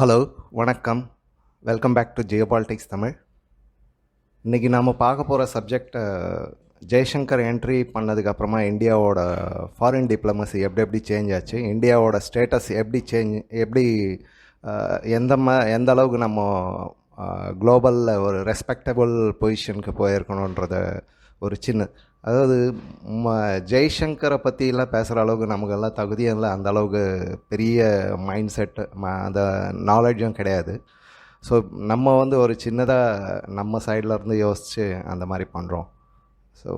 Hello, வணக்கம். Welcome back to geopolitics Tamil. இன்றைக்கி நாம் பார்க்க போகிற சப்ஜெக்ட் ஜெய்சங்கர் என்ட்ரி பண்ணதுக்கப்புறமா இந்தியாவோட ஃபாரின் டிப்ளமசி எப்படி சேஞ்ச் ஆச்சு, இந்தியாவோட ஸ்டேட்டஸ் எப்படி எந்த அளவுக்கு நம்ம குளோபலில் ஒரு ரெஸ்பெக்டபுள் பொசிஷனுக்கு போயிருக்கணுன்றத ஒரு சின்ன, அதாவது ஜெய்சங்கரை பற்றிலாம் பேசுகிற அளவுக்கு நமக்கெல்லாம் தகுதியும் இல்லை, அந்த அளவுக்கு பெரிய மைண்ட் செட்டு அந்த நாலேஜும் கிடையாது. ஸோ நம்ம ஒரு சின்னதாக நம்ம சைட்லேருந்து யோசித்து அந்த மாதிரி பண்ணுறோம். ஸோ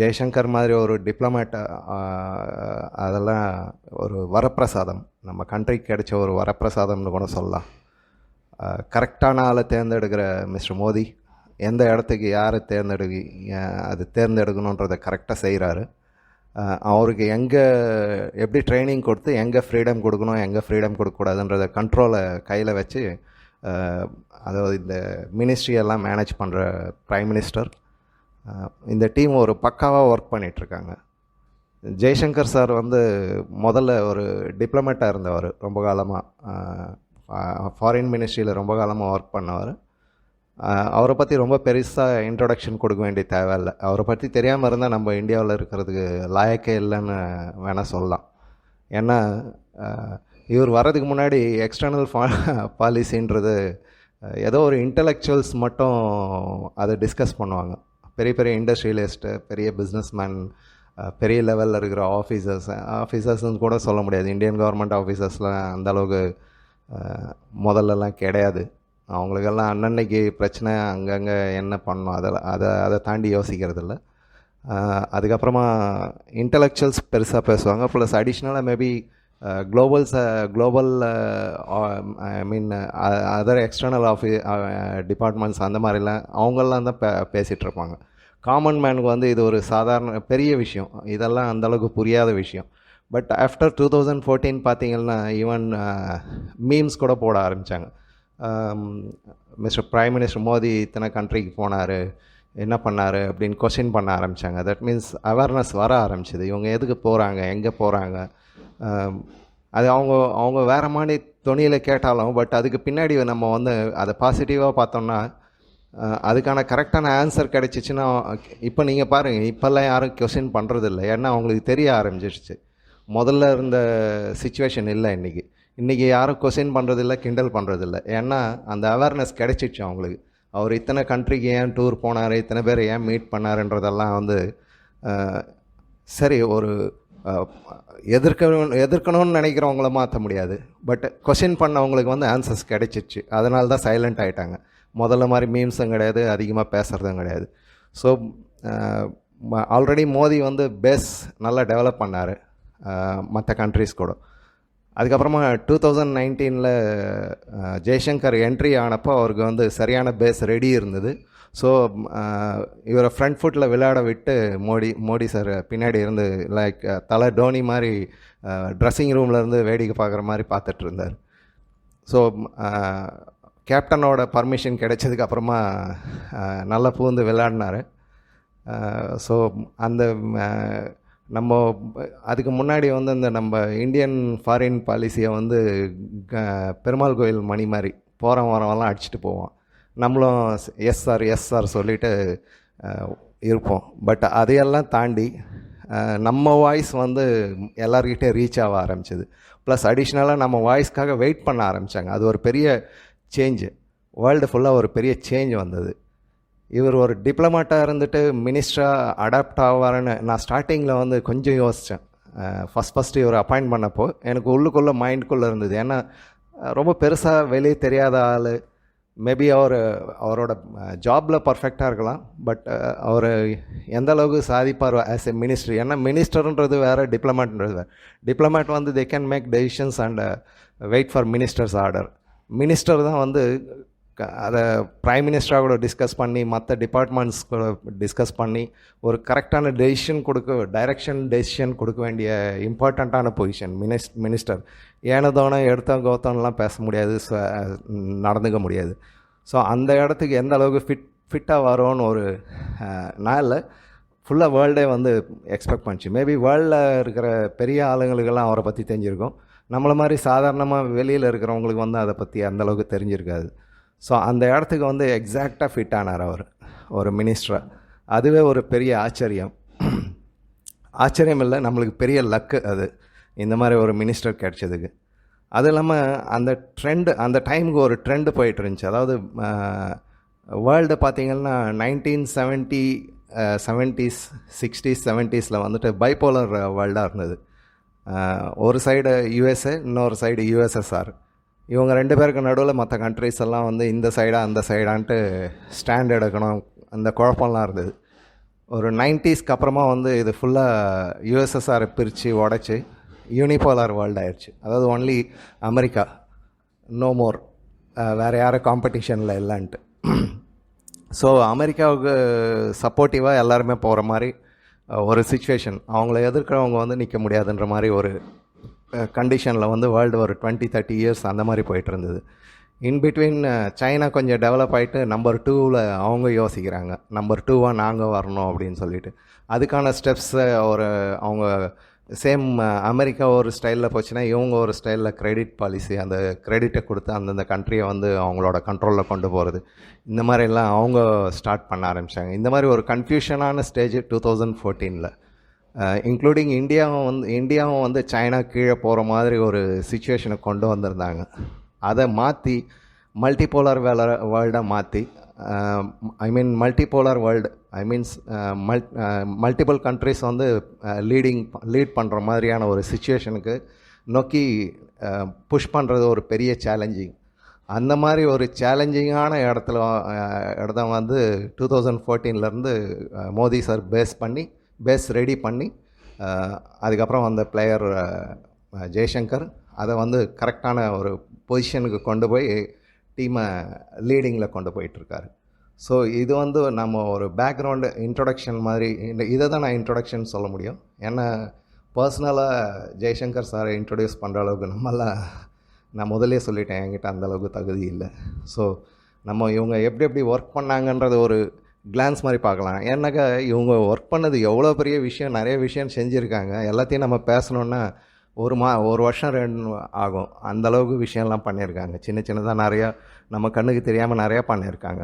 ஜெய்சங்கர் மாதிரி ஒரு டிப்ளமேட், அதெல்லாம் ஒரு வரப்பிரசாதம், நம்ம கண்ட்ரிக்கு கிடைச்ச ஒரு வரப்பிரசாதம்னு கூட சொல்லலாம். கரெக்டான ஆளை தேர்ந்தெடுக்கிற மிஸ்டர் மோடி எந்த இடத்துக்கு யாரை அது தேர்ந்தெடுக்கணுன்றதை கரெக்டாக செய்கிறாரு. அவருக்கு எப்படி ட்ரைனிங் கொடுத்து எங்கே ஃப்ரீடம் கொடுக்கணும், எங்கே ஃப்ரீடம் கொடுக்கக்கூடாதுன்றத கண்ட்ரோலை கையில் வச்சு, அதாவது இந்த மினிஸ்ட்ரியெல்லாம் மேனேஜ் பண்ணுற ப்ரைம் மினிஸ்டர், இந்த டீம் ஒரு பக்காவாக ஒர்க் பண்ணிகிட்ருக்காங்க. ஜெய்சங்கர் சார் முதல்ல ஒரு டிப்ளமேட்டாக இருந்தவர், ரொம்ப காலமாக ஃபாரின் மினிஸ்ட்ரியில் ரொம்ப காலமாக ஒர்க் பண்ணவர். அவரை பற்றி ரொம்ப பெருசாக இன்ட்ரொடக்ஷன் கொடுக்க வேண்டிய தேவையில்லை. அவரை பற்றி தெரியாமல் இருந்தால் நம்ம இந்தியாவில் இருக்கிறதுக்கு லாயக்கே இல்லைன்னு வேணால் சொல்லலாம். ஏன்னா இவர் வர்றதுக்கு முன்னாடி எக்ஸ்டர்னல் பாலிசின்றது ஏதோ ஒரு இன்டலெக்சுவல்ஸ் மட்டும் அதை டிஸ்கஸ் பண்ணுவாங்க. பெரிய பெரிய இண்டஸ்ட்ரியலிஸ்ட்டு, பெரிய பிஸ்னஸ்மேன், பெரிய லெவலில் இருக்கிற ஆஃபீஸர்ஸ்ன்னு கூட சொல்ல முடியாது. இந்தியன் கவர்மெண்ட் ஆஃபீஸர்ஸ்லாம் அந்தளவுக்கு முதல்லலாம் கிடையாது. அவங்களுக்கெல்லாம் அன்னன்னைக்கு பிரச்சனை, அங்கங்கே என்ன பண்ணணும் அதை தாண்டி யோசிக்கிறதில்ல. அதுக்கப்புறமா இன்டலெக்சுவல்ஸ் பெருசாக பேசுவாங்க. ப்ளஸ் அடிஷ்னலாக மேபி குளோபல் ஐ மீன் அதர் எக்ஸ்டர்னல் டிபார்ட்மெண்ட்ஸ் அந்த மாதிரிலாம் அவங்கெல்லாம் தான் பேசிகிட்ருப்பாங்க. காமன் மேனுக்கு இது ஒரு சாதாரண பெரிய விஷயம், இதெல்லாம் அந்தளவுக்கு புரியாத விஷயம். பட் ஆஃப்டர் 2014 பார்த்திங்கன்னா ஈவன் மீம்ஸ் கூட போட ஆரம்பித்தாங்க. மிஸ்டர் ப்ரைம் மினிஸ்டர் மோடி இத்தனை கண்ட்ரிக்கு போனார், என்ன பண்ணார் அப்படின்னு கொஸ்டின் பண்ண ஆரம்பித்தாங்க. தட் மீன்ஸ் அவேர்னஸ் வர ஆரம்பிச்சிது, இவங்க எதுக்கு போகிறாங்க, எங்கே போகிறாங்க. அது அவங்க வேறு மாதிரி துணியில் கேட்டாலும், பட் அதுக்கு பின்னாடி நம்ம அதை பாசிட்டிவாக பார்த்தோம்னா அதுக்கான கரெக்டான ஆன்சர் கிடச்சிச்சின்னா, இப்போ நீங்கள் பாருங்கள், இப்போல்லாம் யாரும் கொஸ்டின் பண்ணுறதில்ல. ஏன்னா அவங்களுக்கு தெரிய ஆரம்பிச்சிடுச்சு. முதல்ல இருந்த சிச்சுவேஷன் இல்லை இன்றைக்கி யாரும் கொஸ்டின் பண்ணுறதில்ல, கிண்டல் பண்ணுறதில்ல. ஏன்னா அந்த அவேர்னஸ் கிடைச்சிச்சு அவங்களுக்கு. அவர் இத்தனை கண்ட்ரிக்கு ஏன் டூர் போனார், இத்தனை பேர் ஏன் மீட் பண்ணாருன்றதெல்லாம் சரி, ஒரு எதிர்க்கணும்னு நினைக்கிறவங்கள மாற்ற முடியாது. பட் கொஸ்டின் பண்ணவங்களுக்கு ஆன்சர்ஸ் கிடைச்சிச்சு. அதனால தான் சைலண்ட் ஆகிட்டாங்க. முதல்ல மாதிரி மீம்ஸும் கிடையாது, அதிகமாக பேசுகிறதும் கிடையாது. ஸோ ஆல்ரெடி மோடி பேஸ் நல்லா டெவலப் பண்ணார் மற்ற கண்ட்ரிஸ் கூட. அதுக்கப்புறமா 2019 ஜெய்சங்கர் என்ட்ரி ஆனப்போ அவருக்கு சரியான பேஸ் ரெடி இருந்தது. ஸோ இவரை ஃப்ரண்ட் ஃபுட்டில் விளையாட விட்டு மோடி சார் பின்னாடி இருந்து லைக் தலை டோனி மாதிரி ட்ரெஸ்ஸிங் ரூம்லேருந்து வேடிக்கை பார்க்குற மாதிரி பார்த்துட்டு இருந்தார். ஸோ கேப்டனோட பர்மிஷன் கிடைச்சதுக்கப்புறமா நல்லா பூந்து விளையாடினார். ஸோ அந்த நம்ம அதுக்கு முன்னாடி இந்த நம்ம இந்தியன் ஃபாரின் பாலிசியை பெருமாள் கோயில் மணி மாதிரி போகிறவன் வரவெல்லாம் அடிச்சுட்டு போவோம். நம்மளும் எஸ் சார் சொல்லிவிட்டு இருப்போம். பட் அதையெல்லாம் தாண்டி நம்ம வாய்ஸ் எல்லார்கிட்டே ரீச் ஆக ஆரம்பிச்சிது. ப்ளஸ் அடிஷ்னலாக நம்ம வாய்ஸ்க்காக வெயிட் பண்ண ஆரம்பித்தாங்க. அது ஒரு பெரிய சேஞ்சு, வேர்ல்டு ஃபுல்லாக ஒரு பெரிய சேஞ்ச் வந்தது. இவர் ஒரு டிப்ளமேட்டாக இருந்துட்டு மினிஸ்டராக அடாப்ட் ஆவார்னு நான் ஸ்டார்டிங்கில் கொஞ்சம் யோசித்தேன். ஃபஸ்ட்டு இவர் அப்பாயிண்ட் பண்ணப்போ எனக்கு உள்ளுக்குள்ளே மைண்டுக்குள்ளே இருந்தது. ஏன்னா ரொம்ப பெருசாக வெளியே தெரியாத ஆள். மேபி அவரோட ஜாபில் பர்ஃபெக்டாக இருக்கலாம், பட் அவர் எந்த அளவுக்கு சாதிப்பார் ஆஸ் எ மினிஸ்டர். ஏன்னா மினிஸ்டர்ன்றது வேறு, டிப்ளமேட்ன்றது வேறு. Diplomat they can make decisions and wait for ministers order. Minister தான் அதை ப்ரைம் மினிஸ்டராக கூட டிஸ்கஸ் பண்ணி, மற்ற டிபார்ட்மெண்ட்ஸ் கூட டிஸ்கஸ் பண்ணி ஒரு கரெக்டான டைரக்ஷன் டெசிஷன் கொடுக்க வேண்டிய இம்பார்ட்டண்ட்டான பொசிஷன் மினிஸ்டர். ஏனதோன எடுத்தோம் கௌத்தம்லாம் பேச முடியாது, நடந்துக்க முடியாது. ஸோ அந்த இடத்துக்கு எந்த அளவுக்கு ஃபிட்டாக வரோன்னு ஒரு நாளில் ஃபுல்லாக வேர்ல்டே எக்ஸ்பெக்ட் பண்ணிச்சு. மேபி வேர்ல்டில் இருக்கிற பெரிய ஆளுங்களுக்கெல்லாம் அவரை பற்றி தெரிஞ்சிருக்கும். நம்மளை மாதிரி சாதாரணமாக வெளியில் இருக்கிறவங்களுக்கு வந்து அதை பற்றி அந்தளவுக்கு தெரிஞ்சிருக்காது. ஸோ அந்த இடத்துக்கு வந்து எக்ஸாக்டாக ஃபிட் ஆனார் அவர் ஒரு மினிஸ்டராக. அதுவே ஒரு பெரிய ஆச்சரியம். ஆச்சரியம் இல்லை, நம்மளுக்கு பெரிய லக்கு அது, இந்த மாதிரி ஒரு மினிஸ்டர் கிடைச்சதுக்கு. அது இல்லாமல் அந்த ட்ரெண்டு, அந்த டைமுக்கு ஒரு ட்ரெண்டு போயிட்டு இருந்துச்சு. அதாவது வேர்ல்டு பார்த்திங்கன்னா 1970 70s 60s 70s வந்துட்டு பைப்போலர் வேர்ல்டாக இருந்தது. ஒரு சைடு யுஎஸ்ஏ, இன்னொரு சைடு யுஎஸ்எஸ்ஆர். இவங்க ரெண்டு பேருக்கு நடுவில் மற்ற கண்ட்ரிஸ் எல்லாம் வந்து இந்த சைடாக அந்த சைடான்ட்டு ஸ்டாண்ட் எடுக்கணும், அந்த குழப்பம்லாம் இருந்தது. ஒரு 90ஸ்க்கு அப்புறமா வந்து இது ஃபுல்லாக யுஎஸ்எஸ்ஆரை பிரித்து உடச்சி யூனிபோலார் வேர்ல்டு ஆயிடுச்சு. அதாவது ஒன்லி அமெரிக்கா, நோ மோர், வேறு யாரும் காம்படிஷனில் இல்லைன்ட்டு. ஸோ அமெரிக்காவுக்கு சப்போர்ட்டிவாக எல்லாருமே போகிற மாதிரி ஒரு சிச்சுவேஷன், அவங்கள எதிர்க்கிறவங்க வந்து நிற்க முடியாதுன்ற மாதிரி ஒரு கண்டிஷனில் வந்து வேர்ல்டு ஒரு 20-30 இயர்ஸ் அந்த மாதிரி போயிட்டு இருந்தது. இன்பிட்வீன் சைனா கொஞ்சம் டெவலப் ஆகிட்டு நம்பர் 2ல் அவங்க யோசிக்கிறாங்க, நம்பர் 2வாக நாங்கள் வரணும் அப்படின்னு சொல்லிட்டு. அதுக்கான ஸ்டெப்ஸை ஒரு அவங்க சேம் அமெரிக்கா ஒரு ஸ்டைலில் போச்சுன்னா இவங்க ஒரு ஸ்டைலில் கிரெடிட் பாலிசி, அந்த கிரெடிட்டை கொடுத்து அந்தந்த கண்ட்ரியை வந்து அவங்களோட கண்ட்ரோலில் கொண்டு போகிறது, இந்த மாதிரிலாம் அவங்க ஸ்டார்ட் பண்ண ஆரம்பித்தாங்க. இந்த மாதிரி ஒரு கன்ஃபியூஷனான ஸ்டேஜ் 2014. இன்க்ளூடிங் இந்தியாவும் வந்து சைனா கீழே போகிற மாதிரி ஒரு சுச்சுவேஷனை கொண்டு வந்திருந்தாங்க. அதை மாற்றி மல்டிபோலார் வேர்ல்டாக மாற்றி, மல்டிபோலார் வேர்ல்டு மல்டிபிள் கண்ட்ரிஸ் வந்து லீட் பண்ணுற மாதிரியான ஒரு சுச்சுவேஷனுக்கு நோக்கி புஷ் பண்ணுறது ஒரு பெரிய சேலஞ்சிங். அந்த மாதிரி ஒரு சேலஞ்சிங்கான இடம் வந்து 2014 மோடி சார் பேஸ் ரெடி பண்ணி அதுக்கப்புறம் அந்த பிளேயர் ஜெய்சங்கர் அதை வந்து கரெக்டான ஒரு பொசிஷனுக்கு கொண்டு போய் டீமை லீடிங்கில் கொண்டு போயிட்டுருக்காரு. ஸோ இது வந்து நம்ம ஒரு பேக்ரவுண்டு இன்ட்ரொடக்ஷன் மாதிரி, இதை தான் நான் இன்ட்ரொடக்ஷன் சொல்ல முடியும். ஏன்னா பர்சனலாக ஜெய்சங்கர் சாரை இன்ட்ரொடியூஸ் பண்ணுற அளவுக்கு நான் முதலே சொல்லிட்டேன், என்கிட்ட அந்தளவுக்கு தகுதி இல்லை. ஸோ நம்ம இவங்க எப்படி ஒர்க் பண்ணாங்கன்றது ஒரு கிளான்ஸ் மாதிரி பார்க்கலாம். ஏன்னாக்கா இவங்க ஒர்க் பண்ணது எவ்வளோ பெரிய விஷயம், நிறைய விஷயம் செஞ்சுருக்காங்க. எல்லாத்தையும் நம்ம பேசணுன்னா ஒரு வருஷம் 2 ஆகும். அந்தளவுக்கு விஷயம்லாம் பண்ணியிருக்காங்க. சின்னதாக நிறையா நம்ம கண்ணுக்கு தெரியாமல் நிறையா பண்ணியிருக்காங்க.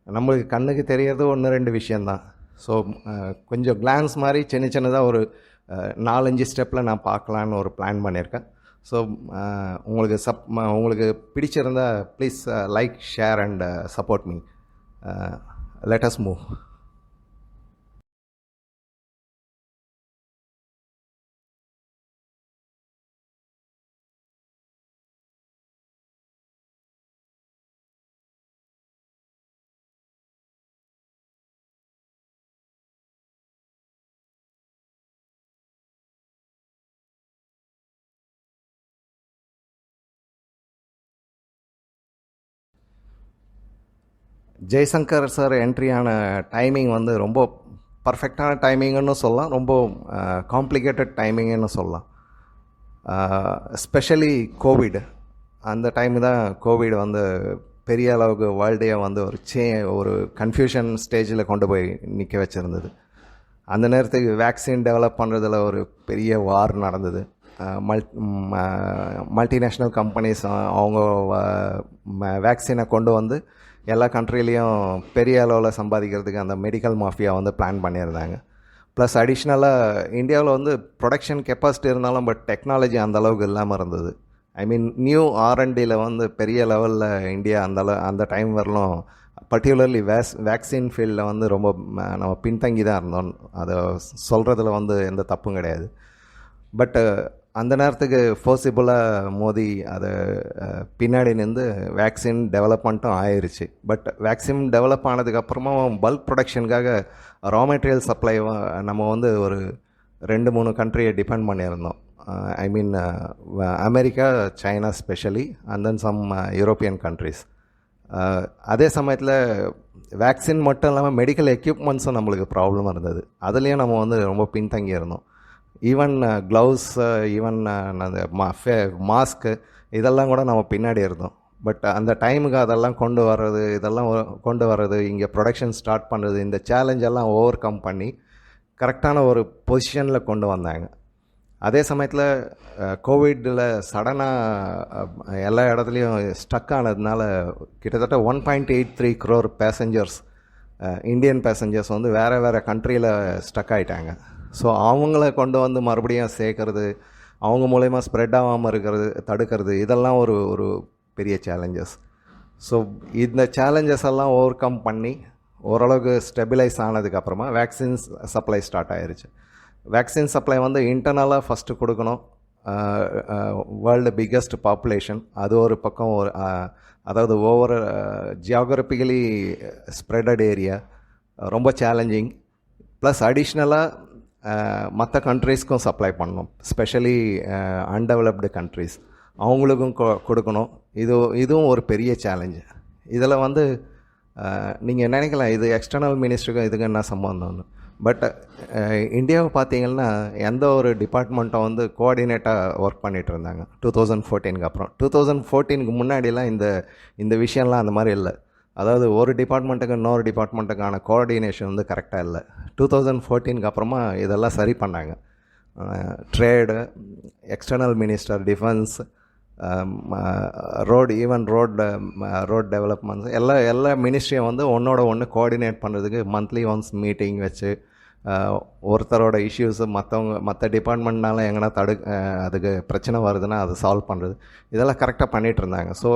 நம்மளுக்கு கண்ணுக்கு தெரியறது 1-2 விஷயந்தான். ஸோ கொஞ்சம் கிளான்ஸ் மாதிரி சின்னதாக ஒரு 4-5 ஸ்டெப்பில் நான் பார்க்கலான்னு ஒரு பிளான் பண்ணியிருக்கேன். ஸோ உங்களுக்கு பிடிச்சிருந்தா please like, share and support me. Let us move. Jaishankar sir என்ட்ரியான டைமிங் வந்து ரொம்ப பர்ஃபெக்டான டைமிங்குன்னு சொல்லலாம், ரொம்ப காம்ப்ளிகேட்டட் டைமிங்குன்னு சொல்லலாம். ஸ்பெஷலி கோவிட், அந்த டைம் தான் கோவிட் வந்து பெரிய அளவுக்கு வேர்ல்டே வந்து ஒரு கன்ஃபியூஷன் ஸ்டேஜில் கொண்டு போய் நிற்க வச்சுருந்தது. அந்த நேரத்துக்கு வேக்சின் டெவலப் பண்ணுறதுல ஒரு பெரிய வார் நடந்தது. மல்டிநேஷ்னல் கம்பெனிஸ் அவங்க வேக்சினை கொண்டு வந்து எல்லா கண்ட்ரிலையும் பெரிய அளவில் சம்பாதிக்கிறதுக்கு அந்த மெடிக்கல் மாஃபியா வந்து பிளான் பண்ணியிருந்தாங்க. ப்ளஸ் அடிஷ்னலாக இந்தியாவில் வந்து ப்ரொடக்ஷன் கெப்பாசிட்டி இருந்தாலும் பட் டெக்னாலஜி அந்தளவுக்கு இல்லாமல் இருந்தது. நியூ R&Dயில் வந்து பெரிய லெவலில் இந்தியா அந்த டைம் வரலும் பர்டிகுலர்லி வேக்சின் ஃபீல்டில் வந்து ரொம்ப நம்ம பின்தங்கி தான் இருந்தோம். அதை சொல்கிறதுல வந்து எந்த தப்பும் கிடையாது. பட்டு அந்த நேரத்துக்கு ஃபோர்சிபிளாக மோடி அதை பின்னாடி நின்று வேக்சின் டெவலப்மெண்ட்டும் ஆயிடுச்சு. பட் வேக்சின் டெவலப் ஆனதுக்கப்புறமா பல்க் ப்ரொடக்ஷனுக்காக ரா மெட்டீரியல் சப்ளை நம்ம வந்து ஒரு 2-3 கண்ட்ரியை டிபெண்ட் பண்ணியிருந்தோம். America, China specially, and then some European countries. அதே சமயத்தில் வேக்சின் மட்டும் இல்லாமல் மெடிக்கல் எக்யூப்மெண்ட்ஸும் நம்மளுக்கு ப்ராப்ளம் இருந்தது. அதுலேயும் நம்ம வந்து ரொம்ப பின்தங்கி இருந்தோம். ஈவன் க்ளவுஸ், ஈவன் அந்த மாஸ்க்கு, இதெல்லாம் கூட நம்ம பின்னாடி இருந்தோம். பட் அந்த டைமுக்கு அதெல்லாம் கொண்டு வர்றது இங்கே ப்ரொடக்ஷன் ஸ்டார்ட் பண்ணுறது, இந்த சேலஞ்செல்லாம் ஓவர் கம் பண்ணி கரெக்டான ஒரு பொசிஷனில் கொண்டு வந்தாங்க. அதே சமயத்தில் கோவிட்டில் சடனாக எல்லா இடத்துலையும் ஸ்டக் ஆனதுனால கிட்டத்தட்ட 1.83 crore பேசஞ்சர்ஸ், இந்தியன் பேசஞ்சர்ஸ் வந்து வேறு கண்ட்ரியில் ஸ்டக் ஆகிட்டாங்க. ஸோ அவங்கள கொண்டு வந்து மறுபடியும் சேர்க்கறது, அவங்க மூலயமா ஸ்ப்ரெட் ஆகாமல் இருக்கிறது தடுக்கிறது, இதெல்லாம் ஒரு ஒரு பெரிய சேலஞ்சஸ். ஸோ இந்த சேலஞ்சஸ் எல்லாம் ஓவர் கம் பண்ணி ஓரளவுக்கு ஸ்டெபிலைஸ் ஆனதுக்கப்புறமா வேக்சின்ஸ் சப்ளை ஸ்டார்ட் ஆயிருச்சு. வேக்சின் சப்ளை வந்து இன்டர்னலாக ஃபஸ்ட்டு கொடுக்கணும். வேர்ல்டு பிக்கஸ்ட் பாப்புலேஷன், அது ஒரு பக்கம் ஒரு அதாவது ஒவ்வொரு ஜியாகிரபிக்கலி ஸ்ப்ரெடட் ஏரியா, ரொம்ப சேலஞ்சிங். ப்ளஸ் அடிஷ்னலாக மற்ற கண்ட்ரீஸ்க்கும் சப்ளை பண்ணணும், ஸ்பெஷலி அன்டெவலப்டு கண்ட்ரீஸ், அவங்களுக்கும் கொடுக்கணும். இதுவும் ஒரு பெரிய சேலஞ்சு. இதில் வந்து நீங்கள் நினைக்கலாம் இது எக்ஸ்டர்னல் மினிஸ்ட்ரிக்கும் இதுக்கு என்ன சம்பந்தம்னு. பட் இந்தியாவை பார்த்தீங்கன்னா எந்த ஒரு டிபார்ட்மெண்ட்டும் வந்து கோஆர்டினேட்டாக ஒர்க் பண்ணிகிட்டு இருந்தாங்க 2014 அப்புறம். 2014 முன்னாடிலாம் இந்த விஷயம்லாம் அந்த மாதிரி இல்லை. அதாவது ஒரு டிபார்ட்மெண்ட்டுக்கு இன்னொரு டிபார்ட்மெண்ட்டுக்கான கோஆர்டினேஷன் வந்து கரெக்டாக இல்லை. 2014 அப்புறமா இதெல்லாம் சரி பண்ணாங்க. Trade, external minister, defence, road developments, எல்லா மினிஸ்ட்ரியும் வந்து ஒன்று கோஆர்டினேட் பண்ணுறதுக்கு மந்த்லி ஒன்ஸ் மீட்டிங் வச்சு ஒருத்தரோட இஷ்யூஸு மற்ற டிபார்ட்மெண்ட்னால எங்கன்னா அதுக்கு பிரச்சனை வருதுன்னா அதை சால்வ் பண்ணுறது, இதெல்லாம் கரெக்டாக பண்ணிகிட்டு இருந்தாங்க. ஸோ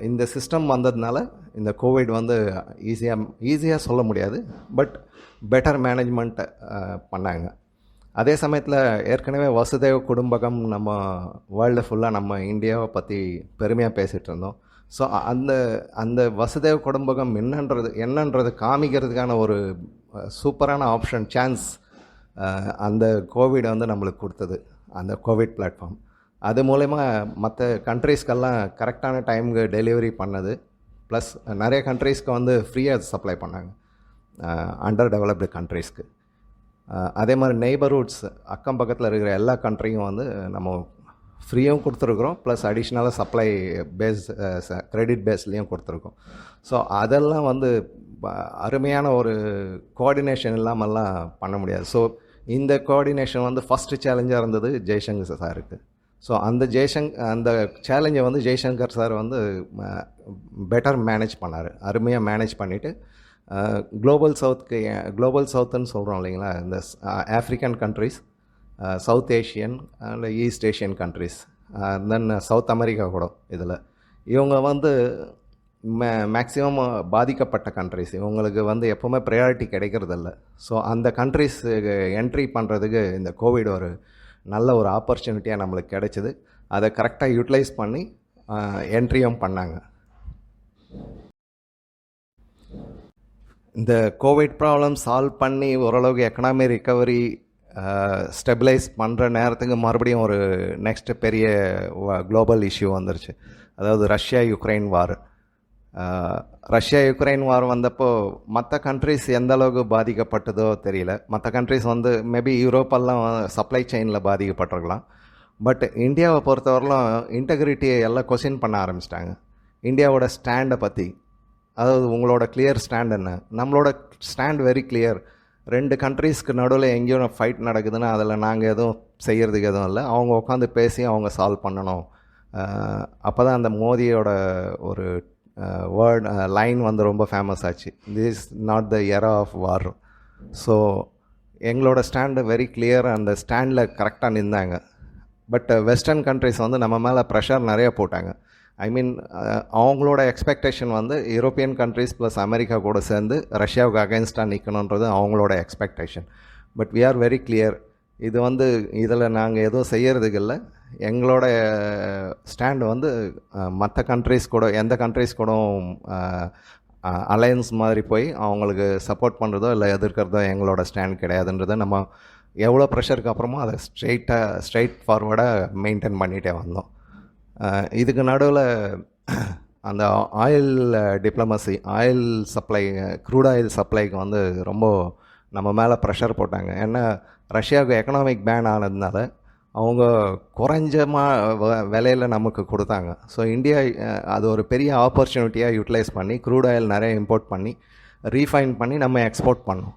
இந்த சிஸ்டம் வந்ததுனால இந்த கோவிட் வந்து ஈஸியாக சொல்ல முடியாது, பட் பெட்டர் மேனேஜ்மெண்ட் பண்ணாங்க. அதே சமயத்தில் ஏற்கனவே வசுதேவ குடும்பகம் நம்ம வேர்ல்டு ஃபுல்லாக நம்ம இந்தியாவை பற்றி பெருமையாக பேசிகிட்டு இருந்தோம். ஸோ அந்த வசுதேவ குடும்பகம் என்னன்றது காமிக்கிறதுக்கான ஒரு சூப்பரான ஆப்ஷன், சான்ஸ் அந்த கோவிட் வந்து நம்மளுக்கு கொடுத்தது, அந்த கோவிட் பிளாட்ஃபார்ம். அது மூலயமா மற்ற கண்ட்ரீஸ்க்கெல்லாம் கரெக்டான டைமுக்கு டெலிவரி பண்ணது. ப்ளஸ் நிறைய கண்ட்ரீஸ்க்கு வந்து ஃப்ரீயாக சப்ளை பண்ணாங்க, அண்டர் டெவலப்டு கண்ட்ரீஸ்க்கு. அதே மாதிரி நெய்பர்ஹுட்ஸ், அக்கம் பக்கத்தில் இருக்கிற எல்லா கண்ட்ரியும் வந்து நம்ம ஃப்ரீயும் கொடுத்துருக்குறோம், ப்ளஸ் அடிஷ்னலாக சப்ளை கிரெடிட் பேஸ்லேயும் கொடுத்துருக்கோம். ஸோ அதெல்லாம் வந்து அருமையான ஒரு கோஆர்டினேஷன் இல்லாமல்லாம் பண்ண முடியாது. ஸோ இந்த கோஆர்டினேஷன் வந்து ஃபஸ்ட்டு சேலஞ்சாக இருந்தது ஜெய்சங்கர் சாருக்கு. ஸோ அந்த சேலஞ்சை வந்து ஜெய்சங்கர் சார் வந்து பெட்டர் மேனேஜ் பண்ணார், அருமையாக மேனேஜ் பண்ணிவிட்டு குளோபல் சவுத்துன்னு சொல்கிறோம் இல்லைங்களா, இந்த African countries, South Asian and East Asian countries, then South America கூட, இதில் இவங்க வந்து மேக்ஸிமம் பாதிக்கப்பட்ட கண்ட்ரிஸ், இவங்களுக்கு வந்து எப்போவுமே ப்ரையாரிட்டி கிடைக்கிறதில்ல. ஸோ அந்த கண்ட்ரிஸ் என்ட்ரி பண்ணுறதுக்கு இந்த கோவிட் ஒரு நல்ல ஒரு ஆப்பர்ச்சுனிட்டியாக நம்மளுக்கு கிடைச்சிது. அதை கரெக்டாக யூட்டிலைஸ் பண்ணி என்ட்ரியும் பண்ணாங்க. இந்த கோவிட் ப்ராப்ளம் சால்வ் பண்ணி ஓரளவுக்கு எக்கனாமி ரிக்கவரி ஸ்டெபிலைஸ் பண்ணுற நேரத்துக்கு மறுபடியும் ஒரு நெக்ஸ்ட் பெரிய குளோபல் இஷ்யூ வந்துருச்சு. அதாவது ரஷ்யா யுக்ரைன் வார் வந்தப்போ மற்ற கண்ட்ரிஸ் எந்த அளவுக்கு பாதிக்கப்பட்டதோ தெரியல. மற்ற கண்ட்ரிஸ் வந்து மேபி யூரோப்பெல்லாம் சப்ளை செயினில் பாதிக்கப்பட்டிருக்கலாம். பட் இந்தியாவை பொறுத்தவரையிலும் இன்டெகிரிட்டியை எல்லாம் கொஸ்டின் பண்ண ஆரம்பிச்சிட்டாங்க. இந்தியாவோட ஸ்டாண்டை பற்றி, அதாவது உங்களோட கிளியர் ஸ்டாண்ட் என்ன? நம்மளோட ஸ்டாண்ட் வெரி கிளியர். 2 கண்ட்ரீஸ்க்கு நடுவில் எங்கேயும் ஃபைட் நடக்குதுன்னா அதில் நாங்கள் எதுவும் செய்கிறதுக்கு எதுவும் இல்லை. அவங்க உட்காந்து பேசி அவங்க சால்வ் பண்ணணும். அப்போ தான் அந்த மோதியோட ஒரு லைன் வந்து ரொம்ப ஃபேமஸ் ஆச்சு, this not the era of war. So எங்களோட ஸ்டாண்டு வெரி கிளியர், அந்த ஸ்டாண்டில் கரெக்டாக நின்றாங்க. பட் வெஸ்டர்ன் கண்ட்ரிஸ் வந்து நம்ம மேலே ப்ரெஷர் நிறைய போட்டாங்க. ஐ மீன் அவங்களோட எக்ஸ்பெக்டேஷன் வந்து யூரோப்பியன் கண்ட்ரிஸ் ப்ளஸ் அமெரிக்கா கூட சேர்ந்து ரஷ்யாவுக்கு அகென்ஸ்டாக நிற்கணுன்றது அவங்களோட expectation. But we are very clear, இது வந்து இதில் நாங்கள் எதுவும் செய்கிறதுக்கு இல்லை. எங்களோட ஸ்டாண்டு வந்து மற்ற கண்ட்ரிஸ் கூட, எந்த கண்ட்ரிஸ் கூட அலையன்ஸ் மாதிரி போய் அவங்களுக்கு சப்போர்ட் பண்ணுறதோ இல்லை எதிர்க்கிறதோ எங்களோட ஸ்டாண்ட் கிடையாதுன்றதை நம்ம எவ்வளோ ப்ரெஷருக்கு அப்புறமா அதை ஸ்ட்ரெயிட் ஃபார்வர்டாக மெயின்டைன் பண்ணிகிட்டே வந்தோம். இதுக்கு நடுவில் அந்த oil diplomacy, oil supply, crude oil சப்ளைக்கு வந்து ரொம்ப நம்ம மேலே ப்ரெஷர் போட்டாங்க. ஏன்னா ரஷ்யாவுக்கு எக்கனாமிக் பேன் ஆனதுனால அவங்க விலையில் நமக்கு கொடுத்தாங்க. ஸோ இந்தியா அது ஒரு பெரிய ஆப்பர்ச்சுனிட்டியாக யூட்டிலைஸ் பண்ணி க்ரூட் ஆயில் நிறைய இம்போர்ட் பண்ணி ரீஃபைன் பண்ணி நம்ம எக்ஸ்போர்ட் பண்ணோம்.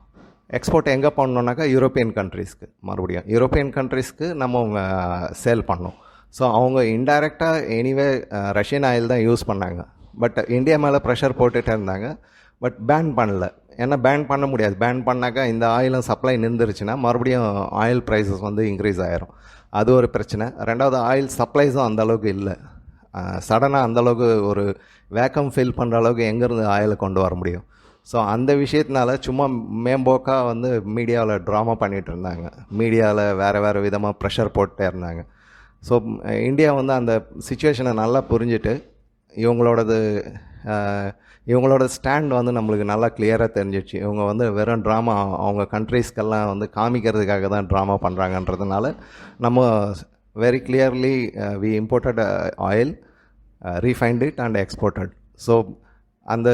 எக்ஸ்போர்ட் எங்கே பண்ணணுன்னாக்கா யூரோப்பியன் கண்ட்ரீஸ்க்கு, மறுபடியும் யூரோப்பியன் கண்ட்ரீஸ்க்கு நம்ம சேல் பண்ணோம். ஸோ அவங்க இன்டைரக்டாக எனிவே ரஷ்யன் ஆயில் தான் யூஸ் பண்ணாங்க. பட் இந்தியா மேலே ப்ரெஷர் போட்டுகிட்டே இருந்தாங்க. பட் பேன் பண்ணல. ஏன்னா பேன் பண்ண முடியாது. பேன் பண்ணாக்கா இந்த ஆயிலும் சப்ளை நின்றுருச்சுன்னா மறுபடியும் ஆயில் ப்ரைஸஸ் வந்து இன்க்ரீஸ் ஆகிரும். அது ஒரு பிரச்சனை. ரெண்டாவது ஆயில் சப்ளைஸும் அந்தளவுக்கு இல்லை. சடனாக அந்தளவுக்கு ஒரு வேக்கம் ஃபில் பண்ணுற அளவுக்கு எங்கேருந்து ஆயிலை கொண்டு வர முடியும்? ஸோ அந்த விஷயத்தினால சும்மா மேம்போக்காக வந்து மீடியாவில் ட்ராமா பண்ணிகிட்டு இருந்தாங்க. மீடியாவில் வேறு விதமாக ப்ரெஷர் போட்டுட்டே இருந்தாங்க. ஸோ இந்தியா வந்து அந்த சிச்சுவேஷனை நல்லா புரிஞ்சுட்டு இவங்களோட ஸ்டாண்ட் வந்து நம்மளுக்கு நல்லா கிளியராக தெரிஞ்சிடுச்சு. இவங்க வந்து வெறும் ட்ராமா அவங்க கண்ட்ரீஸ்க்கெல்லாம் வந்து காமிக்கிறதுக்காக தான் ட்ராமா பண்ணுறாங்கன்றதுனால நம்ம very clearly we imported oil, refined it and exported. So அந்த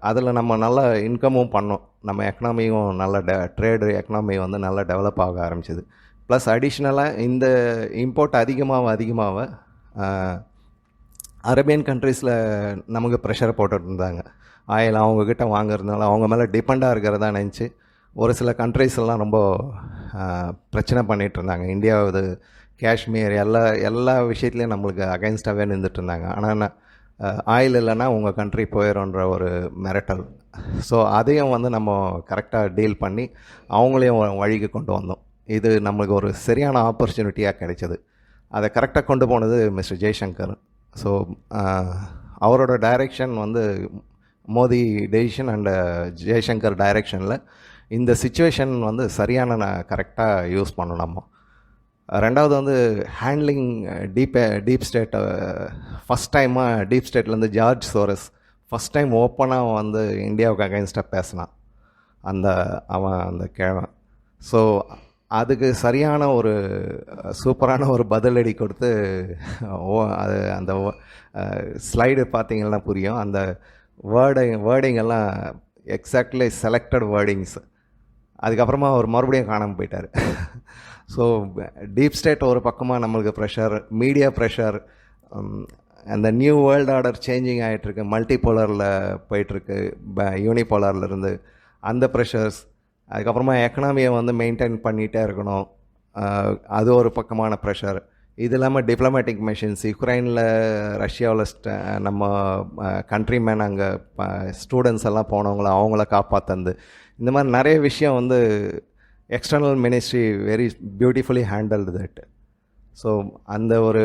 அதில் நம்ம நல்லா இன்கமும் பண்ணோம். நம்ம எக்கனாமியும் நல்ல ட்ரேடு எக்கனாமி வந்து நல்லா டெவலப் ஆக ஆரம்பிச்சிது. ப்ளஸ் அடிஷ்னலாக இந்த இம்போர்ட் அதிகமாக அரேபியன் கண்ட்ரீஸில் நமக்கு ப்ரெஷர் போட்டுட்டு இருந்தாங்க. ஆயில் அவங்கக்கிட்ட வாங்குறதுனால அவங்க மேலே டிபெண்டாக இருக்கிறதா நினச்சி ஒரு சில கண்ட்ரீஸ்லாம் ரொம்ப பிரச்சனை பண்ணிகிட்டு இருந்தாங்க. இந்தியாவது காஷ்மீர் எல்லா விஷயத்துலேயும் நம்மளுக்கு அகைன்ஸ்டாகவே நின்றுட்டு இருந்தாங்க. ஆனால் ஆயில் இல்லைன்னா உங்கள் கண்ட்ரி போயிடும்ன்ற ஒரு மிரட்டல். ஸோ அதையும் வந்து நம்ம கரெக்டாக டீல் பண்ணி அவங்களையும் வழிக்கு கொண்டு வந்தோம். இது நம்மளுக்கு ஒரு சரியான ஆப்பர்ச்சுனிட்டியாக கிடைச்சது. அதை கரெக்டாக கொண்டு போனது மிஸ்டர் ஜெய்சங்கர். ஸோ அவரோட டைரெக்ஷன் வந்து மோடி டெசிஷன் அண்ட் ஜெய்சங்கர் டைரெக்ஷனில் இந்த சிச்சுவேஷன் வந்து சரியான கரெக்டாக யூஸ் பண்ணணும் நம்ம. ரெண்டாவது வந்து ஹேண்ட்லிங் டீப் ஸ்டேட். ஃபஸ்ட் டைமாக டீப் ஸ்டேட்லேருந்து ஜார்ஜ் சோரஸ் ஃபஸ்ட் டைம் ஓப்பனாக வந்து இந்தியாவுக்கு அகைன்ஸ்டாக பேசினான் அவன் அந்த கிழவன். ஸோ அதுக்கு சரியான ஒரு சூப்பரான ஒரு பதிலடி கொடுத்து அது அந்த ஸ்லைடு பார்த்திங்கன்னா புரியும். அந்த வேர்டிங்கெல்லாம் எக்ஸாக்ட்லி செலக்டட் வேர்டிங்ஸ். அதுக்கப்புறமா அவர் மறுபடியும் காணாமல் போயிட்டார். ஸோ டீப் ஸ்டேட் ஒரு பக்கமாக நம்மளுக்கு ப்ரெஷர், மீடியா ப்ரெஷர், அந்த நியூ வேர்ல்டு ஆர்டர் சேஞ்சிங் ஆகிட்டுருக்கு, மல்டிபோலரில் போயிட்டுருக்கு யூனிபோலர்லேருந்து அந்த ப்ரெஷர்ஸ். அதுக்கப்புறமா எக்கனாமியை வந்து மெயின்டைன் பண்ணிகிட்டே இருக்கணும், அது ஒரு பக்கமான ப்ரெஷர். இது இல்லாமல் டிப்ளமேட்டிக் மிஷன்ஸ், யுக்ரைனில் ரஷ்யாவில் நம்ம கண்ட்ரிமேன் அங்கே ஸ்டூடெண்ட்ஸ் எல்லாம் போனவங்கள அவங்கள காப்பாற்றுந்து, இந்த மாதிரி நிறைய விஷயம் வந்து external ministry very beautifully handled that. So அந்த ஒரு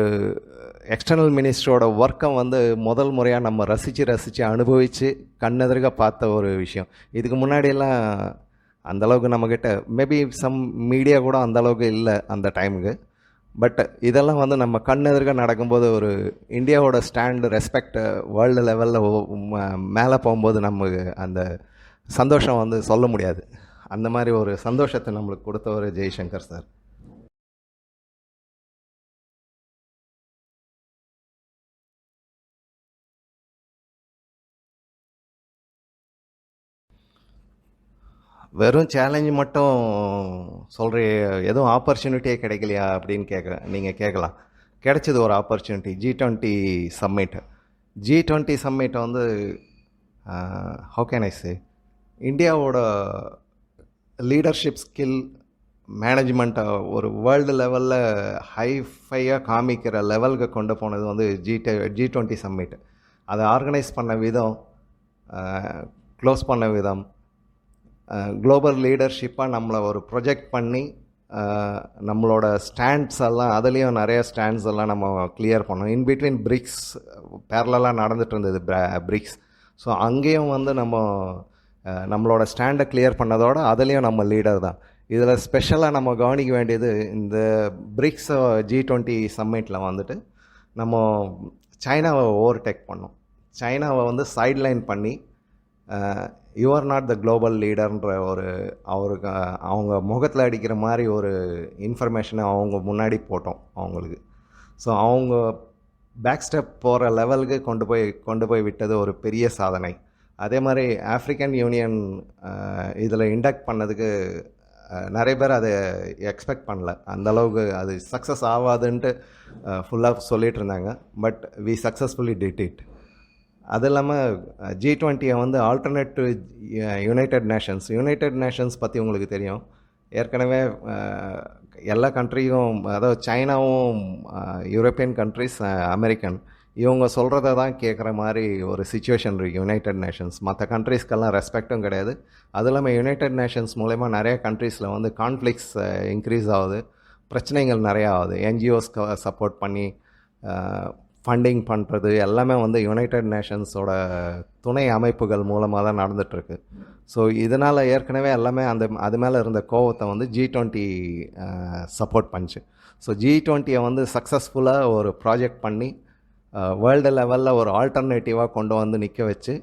எக்ஸ்டர்னல் மினிஸ்ட்ரியோட ஒர்க்கை வந்து முதல் முறையாக நம்ம ரசித்து அனுபவித்து கண்ணெதிர்க பார்த்த ஒரு விஷயம். இதுக்கு முன்னாடியெல்லாம் அந்தளவுக்கு நம்மக்கிட்ட மேபி சம் மீடியா கூட அந்தளவுக்கு இல்லை அந்த டைமுக்கு. பட் இதெல்லாம் வந்து நம்ம கண்ணெதிர்க நடக்கும்போது ஒரு இந்தியாவோட ஸ்டாண்டு ரெஸ்பெக்ட் வேர்ல்டு லெவலில் மேலே போகும்போது நமக்கு அந்த சந்தோஷம் வந்து சொல்ல முடியாது. அந்த மாதிரி ஒரு சந்தோஷத்தை நம்மளுக்கு கொடுத்தவர் ஜெய்சங்கர் சார். வெறும் சேலஞ்சு மட்டும் சொல்கிற எதுவும் ஆப்பர்ச்சுனிட்டியே கிடைக்கலையா அப்படின்னு நீங்கள் கேட்கலாம். கிடைச்சது ஒரு opportunity, G20 summit. G20 summit வந்து ஹவு கேன் ஐ சே, இந்தியாவோட லீடர்ஷிப் ஸ்கில், மேனேஜ்மெண்ட்டை ஒரு வேர்ல்டு லெவலில் ஹைஃபையாக காமிக்கிற லெவலுக்கு கொண்டு போனது வந்து G20 சம்மிட். அதை ஆர்கனைஸ் பண்ண விதம், க்ளோஸ் பண்ண விதம், குளோபல் லீடர்ஷிப்பாக நம்மளை ஒரு ப்ரொஜெக்ட் பண்ணி நம்மளோட ஸ்டாண்ட்ஸ் எல்லாம், அதுலேயும் நிறைய ஸ்டாண்ட்ஸ் எல்லாம் நம்ம கிளியர் பண்ணோம். இன்பிட்வீன் பிரிக்ஸ் பேரலாக நடந்துகிட்டு இருந்தது பிரிக்ஸ். ஸோ அங்கேயும் வந்து நம்மளோட ஸ்டாண்டை கிளியர் பண்ணதோட அதுலேயும் நம்ம லீடர் தான். இதில் ஸ்பெஷலாக நம்ம கவனிக்க வேண்டியது, இந்த பிரிக்ஸ் G20 சம்மிட்டில் வந்துட்டு நம்ம சைனாவை ஓவர்டேக் பண்ணோம். சைனாவை வந்து சைட்லைன் பண்ணி you are not the global லீடர்ன்ற ஒரு அவருக்கு அவங்க முகத்தில் அடிக்கிற மாதிரி ஒரு இன்ஃபர்மேஷனை அவங்க முன்னாடி போட்டோம் அவங்களுக்கு. ஸோ அவங்க பேக் ஸ்டெப் போகிற லெவலுக்கு கொண்டு போய் விட்டது ஒரு பெரிய சாதனை. அதே மாதிரி ஆஃப்ரிக்கன் யூனியன் இதில் இண்டக்ட் பண்ணதுக்கு நிறைய பேர் அதை எக்ஸ்பெக்ட் பண்ணல. அந்தளவுக்கு அது சக்ஸஸ் ஆகாதுன்ட்டு ஃபுல்லாக சொல்லிகிட்டு இருந்தாங்க. But we successfully did it. அது இல்லாமல் G20 வந்து ஆல்டர்னேட் டு யுனைடெட் நேஷன்ஸ் பற்றி உங்களுக்கு தெரியும். ஏற்கனவே எல்லா கண்ட்ரியும், அதாவது சைனாவும், யூரோப்பியன் கண்ட்ரிஸ், அமெரிக்கன், இவங்க சொல்கிறத தான் கேட்குற மாதிரி ஒரு சுச்சுவேஷன் இருக்குது யுனைடெட் நேஷன்ஸ். மற்ற கண்ட்ரீஸ்க்கெல்லாம் ரெஸ்பெக்டும் கிடையாது. அது இல்லாமல் யுனைடெட் நேஷன்ஸ் மூலமா நிறைய கண்ட்ரீஸில் வந்து கான்ஃப்ளிக்ஸ் இன்க்ரீஸ் ஆகுது, பிரச்சனைகள் நிறையா ஆகுது. என்ஜிஓஸ்க்கு சப்போர்ட் பண்ணி ஃபண்டிங் பண்ணுறது எல்லாமே வந்து யுனைடெட் நேஷன்ஸோட துணை அமைப்புகள் மூலமாக தான் நடந்துகிட்ருக்கு. ஸோ இதனால் ஏற்கனவே எல்லாமே அது மேலே இருந்த கோவத்தை வந்து G20 சப்போர்ட் பண்ணிச்சு. ஸோ G20 வந்து சக்ஸஸ்ஃபுல்லாக ஒரு ப்ராஜெக்ட் பண்ணி வேர்ல்டு லெவலில் ஒரு ஆல்டர்னேட்டிவாக கொண்டு வந்து நிற்க வச்சு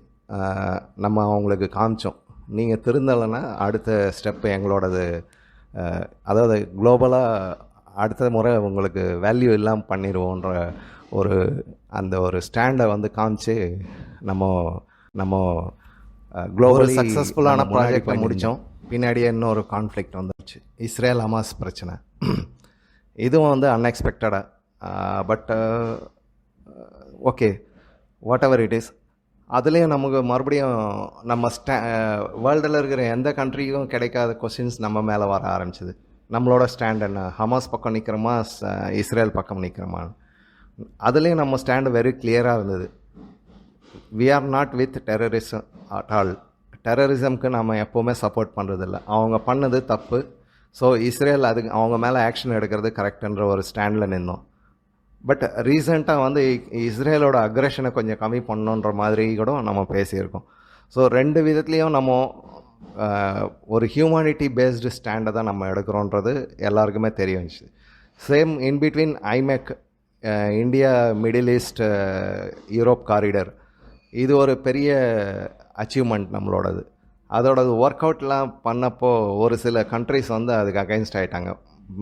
நம்ம அவங்களுக்கு காமிச்சோம். நீங்கள் திருந்தலைன்னா அடுத்த ஸ்டெப்பு எங்களோடது, அதாவது குளோபலாக அடுத்த முறை உங்களுக்கு வேல்யூ இல்லாமல் பண்ணிடுவோன்ற ஒரு ஸ்டாண்டை வந்து காமிச்சு நம்ம குளோபல் சக்ஸஸ்ஃபுல்லான ப்ராஜெக்டை முடித்தோம். பின்னாடியே இன்னொரு கான்ஃப்ளிக்ட் வந்துடுச்சு, இஸ்ரேல் ஹமாஸ் பிரச்சனை. இதுவும் வந்து அன்எக்ஸ்பெக்டடாக, but okay, whatever it is. அதுலேயும் நமக்கு மறுபடியும் நம்ம வேர்ல்டில் இருக்கிற எந்த கண்ட்ரிக்கும் கிடைக்காத கொஸ்டின்ஸ் நம்ம மேலே வர ஆரம்பிச்சிது. நம்மளோட ஸ்டாண்ட் என்ன, ஹமாஸ் பக்கம் நிற்கிறோமா, இஸ்ரேல் பக்கம் நிற்கிறோமா? அதுலேயும் நம்ம ஸ்டாண்டு வெரி கிளியராக இருந்தது. We are not with terrorism at all. டெரரிசம்க்கு நம்ம எப்போவுமே சப்போர்ட் பண்ணுறதில்ல. அவங்க பண்ணது தப்பு. ஸோ இஸ்ரேல் அவங்க மேலே ஆக்ஷன் எடுக்கிறது கரெக்டுன்ற ஒரு ஸ்டாண்டில் நின்றோம். பட் ரீசெண்டாக வந்து இஸ்ரேலோட அக்ரெஷனை கொஞ்சம் கம்மி பண்ணணுன்ற மாதிரி கூட நம்ம பேசியிருக்கோம். ஸோ ரெண்டு விதத்துலேயும் நம்ம ஒரு ஹியூமானிட்டி பேஸ்டு ஸ்டாண்டை தான் நம்ம எடுக்கிறோன்றது எல்லாருக்குமே தெரிய வந்துச்சு. Same in between IMEC, India Middle East Europe corridor, இது ஒரு பெரிய அச்சீவ்மெண்ட் நம்மளோடது. அதோடது ஒர்க் அவுட்லாம் பண்ணப்போ ஒரு சில கண்ட்ரிஸ் வந்து அதுக்கு அகைன்ஸ்ட் ஆகிட்டாங்க.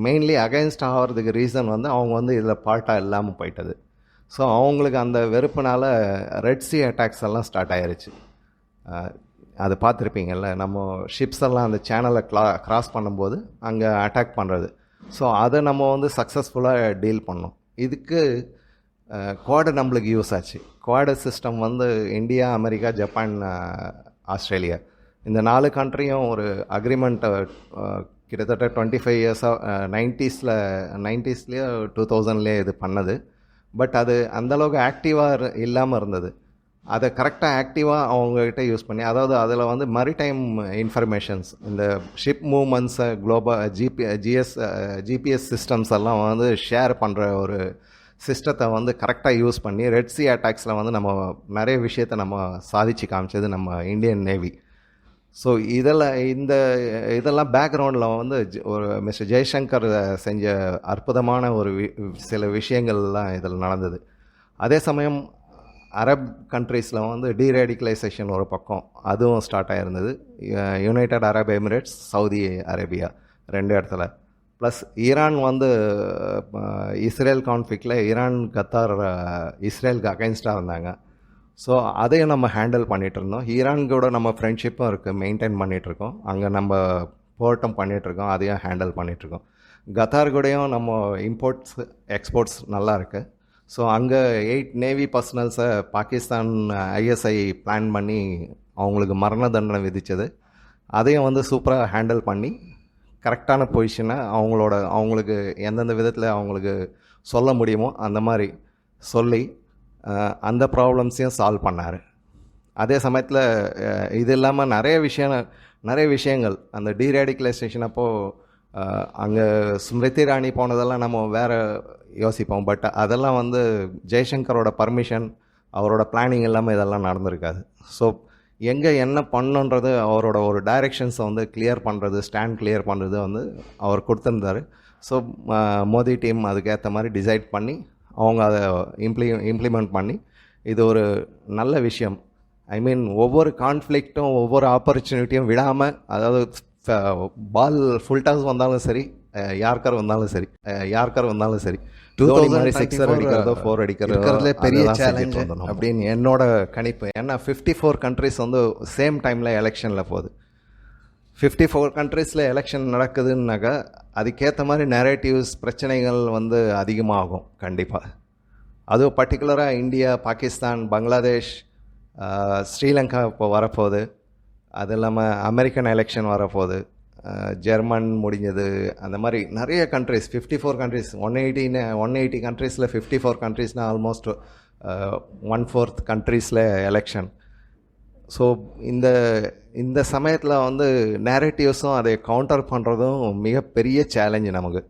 மெயின்லி அகைன்ஸ்ட் ஆகிறதுக்கு ரீசன் வந்து அவங்க வந்து இதில் பார்ட்டாக இல்லாமல் போயிட்டது. ஸோ அவங்களுக்கு அந்த வெறுப்புனால ரெட் சி அட்டாக்ஸ் எல்லாம் ஸ்டார்ட் ஆகிருச்சு. அது பார்த்துருப்பீங்கள்ல, நம்ம ஷிப்ஸ் எல்லாம் அந்த சேனலை கிராஸ் பண்ணும்போது அங்கே அட்டாக் பண்ணுறது. ஸோ அதை நம்ம வந்து சக்ஸஸ்ஃபுல்லாக டீல் பண்ணோம். இதுக்கு குவாடு நம்மளுக்கு யூஸ் ஆச்சு. குவாடு சிஸ்டம் வந்து இந்தியா, அமெரிக்கா, ஜப்பான், ஆஸ்திரேலியா, இந்த 4 கண்ட்ரியும் ஒரு அக்ரிமெண்ட்டை கிட்டத்தட்ட 25 இயர்ஸாக 90ஸ்லேயே 2000லேயே இது பண்ணது. பட் அது அந்தளவுக்கு ஆக்டிவாக இல்லாமல் இருந்தது. அதை கரெக்டாக ஆக்டிவாக அவங்கக்கிட்ட யூஸ் பண்ணி, அதாவது அதில் வந்து மரிடைம் இன்ஃபர்மேஷன்ஸ், இந்த ஷிப் மூவ்மெண்ட்ஸை, ஜிபிஎஸ் சிஸ்டம்ஸ் எல்லாம் வந்து ஷேர் பண்ணுற ஒரு சிஸ்டத்தை வந்து கரெக்டாக யூஸ் பண்ணி ரெட் சி அட்டாக்ஸில் வந்து நம்ம நிறைய விஷயத்தை நம்ம சாதிச்சு காமிச்சது நம்ம இந்தியன் நேவி. ஸோ இதெல்லாம் பேக்ரவுண்டில் வந்து ஒரு மிஸ்டர் ஜெய்சங்கர் செஞ்ச அற்புதமான சில விஷயங்கள்லாம் இதில் நடந்தது. அதே சமயம் அரப் கண்ட்ரீஸில் வந்து டீரேடிகலைசேஷன் ஒரு பக்கம் அதுவும் ஸ்டார்ட் ஆகிருந்தது. United Arab Emirates, Saudi Arabia, 2 இடத்துல. ப்ளஸ் ஈரான் வந்து இஸ்ரேல் கான்ஃப்ளிக்டில் ஈரான், கத்தார் இஸ்ரேலுக்கு அகைன்ஸ்டாக இருந்தாங்க. ஸோ அதையும் நம்ம ஹேண்டில் பண்ணிகிட்டு இருந்தோம். ஈரான் கூட நம்ம ஃப்ரெண்ட்ஷிப்பும் இருக்குது, மெயின்டைன் பண்ணிகிட்ருக்கோம். அங்கே நம்ம போர்ட்டும் பண்ணிகிட்ருக்கோம், அதையும் ஹேண்டில் பண்ணிகிட்ருக்கோம். கத்தார் கூடயும் நம்ம இம்போர்ட்ஸ் எக்ஸ்போர்ட்ஸ் நல்லா இருக்குது. ஸோ அங்கே 8 நேவி பர்சனல்ஸை பாகிஸ்தான் ISI பிளான் பண்ணி அவங்களுக்கு மரண தண்டனை விதித்தது. அதையும் வந்து சூப்பராக ஹேண்டில் பண்ணி கரெக்டான பொசிஷனை அவங்களுக்கு எந்தெந்த விதத்தில் அவங்களுக்கு சொல்ல முடியுமோ அந்த மாதிரி சொல்லி அந்த ப்ராப்ளம்ஸையும் சால்வ் பண்ணார். அதே சமயத்தில் இது இல்லாமல் நிறைய விஷயங்கள் அந்த டீரேடிகலைசேஷன் அப்போது அங்கே ஸ்மிருதி இரானி போனதெல்லாம் நம்ம வேறு யோசிப்போம். பட் அதெல்லாம் வந்து ஜெய்சங்கரோட பர்மிஷன், அவரோட பிளானிங் இல்லாமல் இதெல்லாம் நடந்திருக்காது. ஸோ எங்கே என்ன பண்ணுன்றது, அவரோட ஒரு டைரெக்ஷன்ஸை வந்து கிளியர் பண்ணுறது, ஸ்டாண்ட் கிளியர் பண்ணுறது வந்து அவர் கொடுத்துருந்தார். ஸோ மோடி டீம் அதுக்கேற்ற மாதிரி டிசைட் பண்ணி அவங்க அதை இம்ப்ளிமெண்ட் பண்ணி இது ஒரு நல்ல விஷயம். ஐ மீன் ஒவ்வொரு கான்ஃப்ளிக்ட்டும் ஒவ்வொரு ஆப்பர்ச்சுனிட்டியும் விடாமல், அதாவது பால் ஃபுல் டாஸ் வந்தாலும் சரி, யார்கர் வந்தாலும் சரி 2006 அடிக்கிறதோ 4 அடிக்கிறதோ பெரிய சேலஞ்ச் அப்படின்னு என்னோட கணிப்பு. ஏன்னா 54 கண்ட்ரிஸ் வந்து சேம் டைமில் எலெக்ஷனில் போகுது. 54 கண்ட்ரீஸில் எலெக்ஷன் நடக்குதுன்னாக்கா அதுக்கேற்ற மாதிரி நரேட்டிவ்ஸ், பிரச்சனைகள் வந்து அதிகமாகும் கண்டிப்பாக. அதுவும் பர்டிகுலராக இந்தியா, பாகிஸ்தான், பங்களாதேஷ், ஸ்ரீலங்கா இப்போ வரப்போகுது. அது இல்லாமல் அமெரிக்கன் எலெக்ஷன் வரப்போகுது. ஜெர்மன் முடிஞ்சது. அந்த மாதிரி நிறைய கண்ட்ரிஸ், 54 கண்ட்ரிஸ், 180 கண்ட்ரீஸில் 54 கண்ட்ரீஸ்னால் ஆல்மோஸ்ட் 1/4 கண்ட்ரீஸில் எலெக்ஷன். ஸோ இந்த இந்த சமயத்தில் வந்து நேரட்டிவ்ஸும் அதை கவுண்டர் பண்ணுறதும் மிகப்பெரிய சேலஞ்சு நமக்கு.